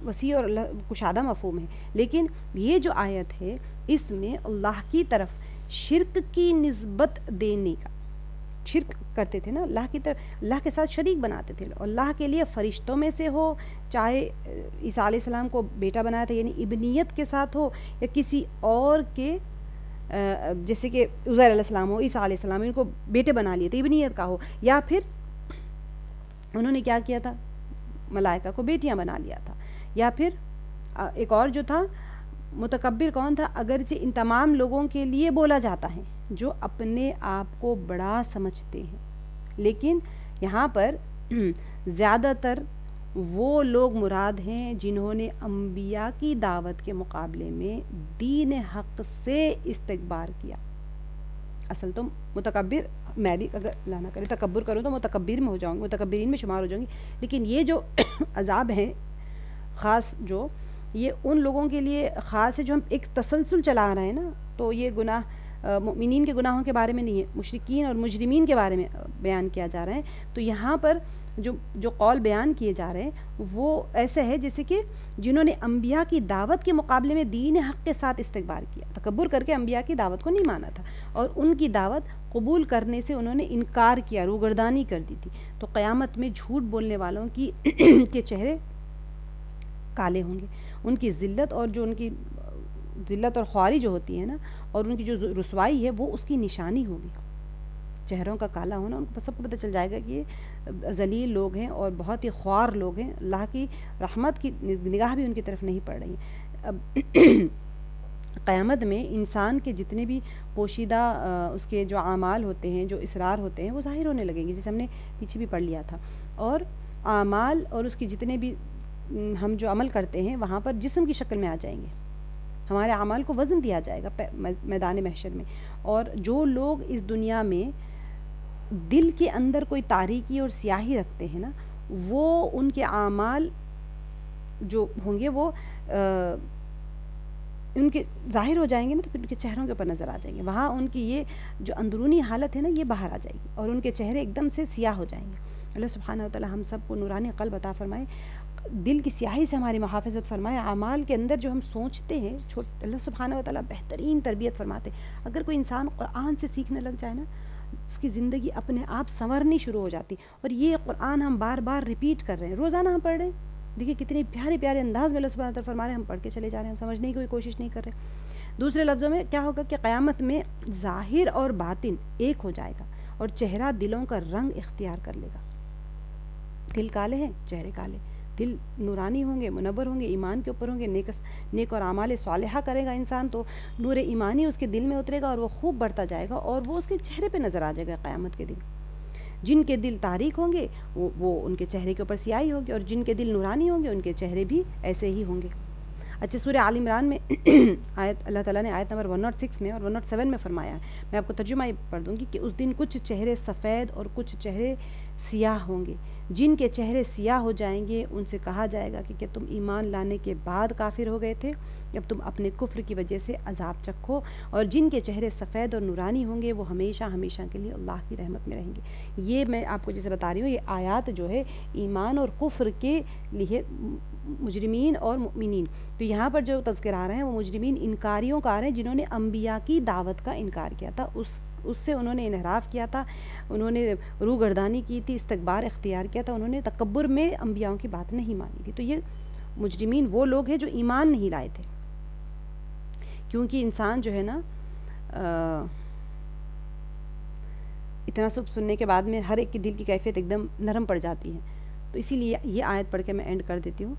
وسیع اور کشادہ مفہوم ہے، لیکن یہ جو آیت ہے اس میں اللہ کی طرف شرک کی نسبت دینے کا، شرک کرتے تھے نا اللہ کی طرف، اللہ کے ساتھ شریک بناتے تھے، اللہ کے لیے فرشتوں میں سے ہو، چاہے عیسیٰ علیہ السلام کو بیٹا بنایا تھا یعنی ابنیت کے ساتھ ہو، یا کسی اور کے جیسے کہ عزیر علیہ السلام ہو، عیسیٰ علیہ السلام ان کو بیٹے بنا لیے تھے ابنیت کا ہو، یا پھر انہوں نے کیا کیا تھا، ملائکہ کو بیٹیاں بنا لیا تھا، یا پھر ایک اور جو تھا متکبر کون تھا، اگرچہ ان تمام لوگوں کے لیے بولا جاتا ہے جو اپنے آپ کو بڑا سمجھتے ہیں، لیکن یہاں پر زیادہ تر وہ لوگ مراد ہیں جنہوں نے انبیاء کی دعوت کے مقابلے میں دین حق سے استکبار کیا۔ اصل تو متکبر، میں بھی اگر اللہ نہ کرے تکبر کروں تو متکبر میں ہو جاؤں گی، متکبرین میں شمار ہو جاؤں گی، لیکن یہ جو عذاب ہیں خاص، جو یہ ان لوگوں کے لیے خاص ہے جو ہم ایک تسلسل چلا رہے ہیں نا، تو یہ گناہ مؤمنین کے گناہوں کے بارے میں نہیں ہے، مشرکین اور مجرمین کے بارے میں بیان کیا جا رہا ہے۔ تو یہاں پر جو قول بیان کیے جا رہے ہیں وہ ایسے ہے جیسے کہ جنہوں نے انبیاء کی دعوت کے مقابلے میں دین حق کے ساتھ استکبار کیا، تکبر کر کے انبیاء کی دعوت کو نہیں مانا تھا، اور ان کی دعوت قبول کرنے سے انہوں نے انکار کیا، روگردانی کر دی تھی۔ تو قیامت میں جھوٹ بولنے والوں کی کے چہرے کالے ہوں گے، ان کی ذلت اور جو ان کی ذلت اور خواری جو ہوتی ہے نا، اور ان کی جو رسوائی ہے وہ اس کی نشانی ہوگی۔ چہروں کا کالا ہونا، ان کو سب کو پتہ چل جائے گا کہ یہ ذلیل لوگ ہیں اور بہت ہی خوار لوگ ہیں، اللہ کی رحمت کی نگاہ بھی ان کی طرف نہیں پڑ رہی ہے۔ اب قیامت میں انسان کے جتنے بھی پوشیدہ اس کے جو اعمال ہوتے ہیں، جو اسرار ہوتے ہیں، وہ ظاہر ہونے لگیں گے، جسے ہم نے پیچھے بھی پڑھ لیا تھا، اور اعمال اور اس کی جتنے بھی ہم جو عمل کرتے ہیں وہاں پر جسم کی شکل میں آ جائیں گے، ہمارے اعمال کو وزن دیا جائے گا میدان محشر میں۔ اور جو لوگ اس دنیا میں دل کے اندر کوئی تاریکی اور سیاہی رکھتے ہیں نا، وہ ان کے اعمال جو ہوں گے وہ ان کے ظاہر ہو جائیں گے نا، تو پھر ان کے چہروں کے اوپر نظر آ جائیں گے، وہاں ان کی یہ جو اندرونی حالت ہے نا یہ باہر آ جائے گی، اور ان کے چہرے ایک دم سے سیاہ ہو جائیں گے۔ اللہ سبحانہ وتعالی ہم سب کو نورانی قلب عطا فرمائے، دل کی سیاہی سے ہماری محافظت فرمائے، اعمال کے اندر جو ہم سوچتے ہیں، اللہ سبحانہ وتعالی بہترین تربیت فرماتے ہیں۔ اگر کوئی انسان قرآن سے سیکھنے لگ جائے نا، اس کی زندگی اپنے آپ سنورنی شروع ہو جاتی، اور یہ قرآن ہم بار بار ریپیٹ کر رہے ہیں، روزانہ ہم پڑھ رہے ہیں، دیکھیں کتنے پیارے پیارے انداز میں اللہ سبحانہ وتعالی فرما رہے ہیں، ہم پڑھ کے چلے جا رہے ہیں، ہم سمجھنے کی کوئی کوشش نہیں کر رہے۔ دوسرے لفظوں میں کیا ہوگا کہ قیامت میں ظاہر اور باطن ایک ہو جائے گا، اور چہرہ دلوں کا رنگ اختیار کر لے گا۔ دل کالے ہیں، چہرے کالے، دل نورانی ہوں گے، منور ہوں گے، ایمان کے اوپر ہوں گے، نیک اور اعمال صالحہ کرے گا انسان تو نور ایمانی اس کے دل میں اترے گا، اور وہ خوب بڑھتا جائے گا، اور وہ اس کے چہرے پہ نظر آ جائے گا قیامت کے دن۔ جن کے دل تاریک ہوں گے وہ ان کے چہرے کے اوپر سیاہی ہوگی، اور جن کے دل نورانی ہوں گے ان کے چہرے بھی ایسے ہی ہوں گے۔ اچھا، سورہ آل عمران میں آیت اللہ تعالیٰ نے آیت نمبر 106 میں اور 107 میں فرمایا ہے، میں آپ کو ترجمہ ہی پڑھ دوں گی کہ اس دن کچھ چہرے سفید اور کچھ چہرے سیاہ ہوں گے، جن کے چہرے سیاہ ہو جائیں گے ان سے کہا جائے گا کہ کیا تم ایمان لانے کے بعد کافر ہو گئے تھے؟ اب تم اپنے کفر کی وجہ سے عذاب چکھو، اور جن کے چہرے سفید اور نورانی ہوں گے وہ ہمیشہ ہمیشہ کے لیے اللہ کی رحمت میں رہیں گے۔ یہ میں آپ کو جیسے بتا رہی ہوں، یہ آیات جو ہے ایمان اور کفر کے لیے مجرمین اور مؤمنین، تو یہاں پر جو تذکر آ رہے ہیں وہ مجرمین انکاریوں کا آ رہے ہیں جنہوں نے انبیاء کی دعوت کا انکار کیا تھا، اس سے انہوں نے انحراف کیا تھا، انہوں نے روگردانی کی تھی، استکبار اختیار کیا تھا، انہوں نے تکبر میں انبیاءوں کی بات نہیں مانی تھی۔ تو یہ مجرمین وہ لوگ ہیں جو ایمان نہیں لائے تھے، کیونکہ انسان جو ہے نا اتنا سب سننے کے بعد میں ہر ایک کی دل کی کیفیت ایک دم نرم پڑ جاتی ہے، تو اسی لیے یہ آیت پڑھ کے میں اینڈ کر دیتی ہوں۔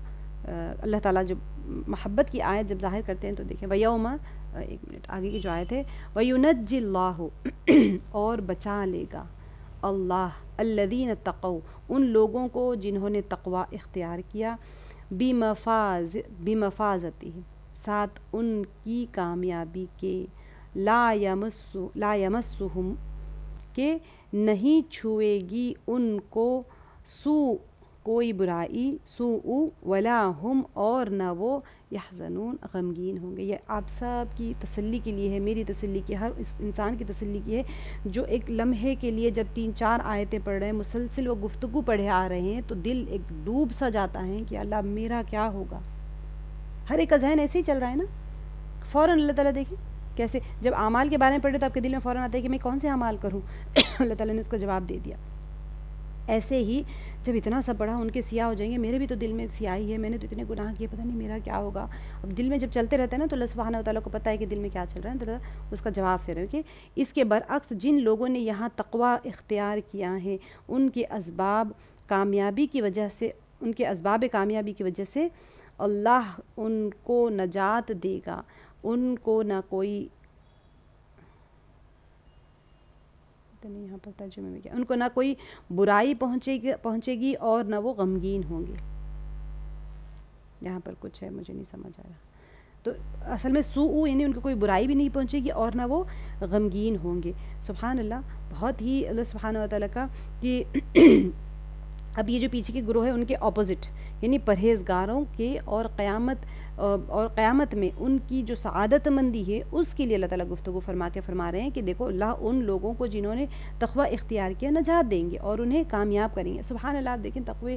اللہ تعالیٰ جب محبت کی آیت جب ظاہر کرتے ہیں تو دیکھیں وَيَوْمَ، ایک منٹ آگے کی جو آیت ہے، وَيُنَجِّ اللَّهُ، اور بچا لے گا اللہ الَّذِينَ اتَّقَوْا، ان لوگوں کو جنہوں نے تقوی اختیار کیا، بمفازتہم، ساتھ ان کی کامیابی کے، لا یمسہم، کہ نہیں چھوئے گی ان کو، سوء کوئی برائی، سوء ولا ہم اور نہ وہ، یحزنون غمگین ہوں گے۔ یہ آپ سب کی تسلی کے لیے ہے، میری تسلی کی، ہر اس انسان کی تسلی کی ہے جو ایک لمحے کے لیے جب 3-4 آیتیں پڑھ رہے ہیں، مسلسل وہ گفتگو پڑھے آ رہے ہیں، تو دل ایک ڈوب سا جاتا ہے کہ اللہ میرا کیا ہوگا۔ ہر ایک کا ذہن ایسے ہی چل رہا ہے نا، فوراً اللہ تعالیٰ دیکھیں کیسے جب اعمال کے بارے میں پڑھے تو آپ کے دل میں فوراً آتا ہے کہ میں کون سے اعمال کروں اللہ تعالیٰ نے اس کا جواب دے دیا۔ ایسے ہی جب اتنا سا پڑھا ان کے سیاہ ہو جائیں گے، میرے بھی تو دل میں سیاہی ہے، میں نے تو اتنے گناہ کیے، پتہ نہیں میرا کیا ہوگا۔ اب دل میں جب چلتے رہتے ہیں نا تو اللہ سبحانہ و تعالیٰ کو پتہ ہے کہ دل میں کیا چل رہا ہے، تو اس کا جواب پھر ہے کہ اس کے برعکس جن لوگوں نے یہاں تقوی اختیار کیا ہے، ان کے اسباب کامیابی کی وجہ سے اللہ ان کو نجات دے گا، ان کو نہ کوئی یہاں پر ترجمے میں کیا، ان کو نہ کوئی برائی پہنچے گی اور نہ وہ غمگین ہوں گے۔ یہاں پر کچھ ہے مجھے نہیں سمجھ آ رہا، تو اصل میں سوء یعنی ان کو کوئی برائی بھی نہیں پہنچے گی اور نہ وہ غمگین ہوں گے۔ سبحان اللہ، بہت ہی اللہ سبحانہ و تعالیٰ کا کہ اب یہ جو پیچھے کے گروہ ہے ان کے اپوزٹ یعنی پرہیزگاروں کے اور قیامت میں ان کی جو سعادت مندی ہے اس کے لیے اللہ تعالیٰ گفتگو فرما رہے ہیں کہ دیکھو اللہ ان لوگوں کو جنہوں نے تقوی اختیار کیا نجات دیں گے اور انہیں کامیاب کریں گے۔ سبحان اللہ، آپ دیکھیں تقوی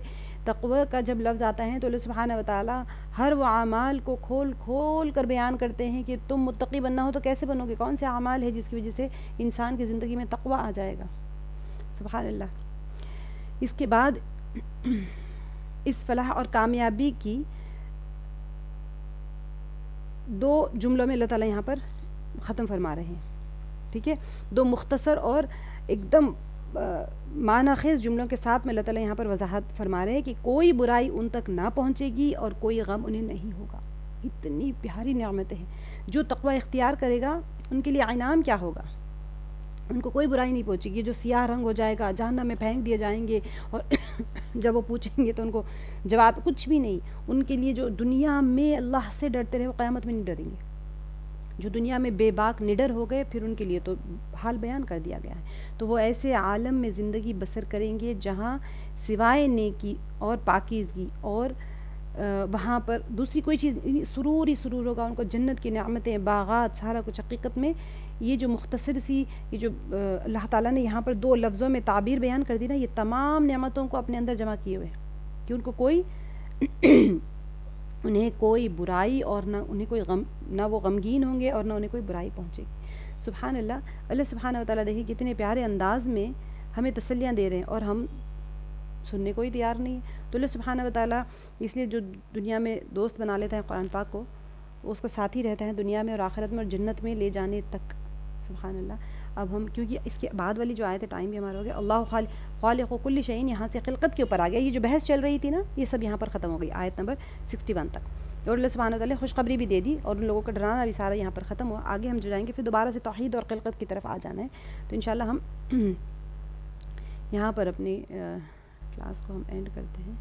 کا جب لفظ آتا ہے تو اللہ سبحانہ و تعالیٰ ہر وہ اعمال کو کھول کر بیان کرتے ہیں کہ تم متقی بننا ہو تو کیسے بنو گے، کون سے اعمال ہے جس کی وجہ سے انسان کی زندگی میں تقوی آ جائے گا۔ سبحان اللہ۔ اس کے بعد اس فلاح اور کامیابی کی 2 جملوں میں اللہ تعالیٰ یہاں پر ختم فرما رہے ہیں، ٹھیک ہے، 2 مختصر اور ایک دم معنی خیز جملوں کے ساتھ میں اللہ تعالیٰ یہاں پر وضاحت فرما رہے ہیں کہ کوئی برائی ان تک نہ پہنچے گی اور کوئی غم انہیں نہیں ہوگا۔ اتنی پیاری نعمتیں ہیں، جو تقوی اختیار کرے گا ان کے لیے انعام کیا ہوگا، ان کو کوئی برائی نہیں پہنچے گی، جو سیاہ رنگ ہو جائے گا، جہنم میں پھینک دیے جائیں گے، اور جب وہ پوچھیں گے تو ان کو جواب کچھ بھی نہیں۔ ان کے لیے جو دنیا میں اللہ سے ڈرتے رہے وہ قیامت میں نہیں ڈریں گے، جو دنیا میں بے باک نڈر ہو گئے پھر ان کے لیے تو حال بیان کر دیا گیا ہے۔ تو وہ ایسے عالم میں زندگی بسر کریں گے جہاں سوائے نیکی اور پاکیزگی اور وہاں پر دوسری کوئی چیز، سرور ہی سرور ہوگا، ان کو جنت کی نعمتیں، باغات، سارا کچھ۔ حقیقت میں یہ جو مختصر سی یہ جو اللہ تعالیٰ نے یہاں پر 2 لفظوں میں تعبیر بیان کر دی نا، یہ تمام نعمتوں کو اپنے اندر جمع کیے ہوئے ہیں کہ ان کو کوئی انہیں کوئی برائی اور نہ انہیں کوئی غم، نہ وہ غمگین ہوں گے اور نہ انہیں کوئی برائی پہنچے گی۔ سبحان اللہ، اللہ سبحانہ و تعالیٰ دیکھیں کتنے پیارے انداز میں ہمیں تسلیاں دے رہے ہیں اور ہم سننے کو ہی تیار نہیں ہے۔ تو اللہ سبحانہ و تعالیٰ اس لیے جو دنیا میں دوست بنا لیتا ہے قرآن پاک کو، وہ اس کا ساتھی رہتا ہے دنیا میں اور آخرت میں اور جنت میں لے جانے تک۔ سبحان اللہ۔ اب ہم کیونکہ اس کے بعد والی جو آیت ہے ٹائم بھی ہمارا ہو گیا، اللہ خالق کل شیء، یہاں سے خلقت کے اوپر آ گیا، یہ جو بحث چل رہی تھی نا یہ سب یہاں پر ختم ہو گئی آیت نمبر 61 تک، اور اللہ سبحانہ وتعالی خوشخبری بھی دے دی اور ان لوگوں کا ڈرانا بھی سارا یہاں پر ختم ہوا۔ آگے ہم جو جائیں گے پھر دوبارہ سے توحید اور خلقت کی طرف آ جانا ہے، تو انشاءاللہ ہم یہاں پر اپنی کلاس کو ہم اینڈ کرتے ہیں۔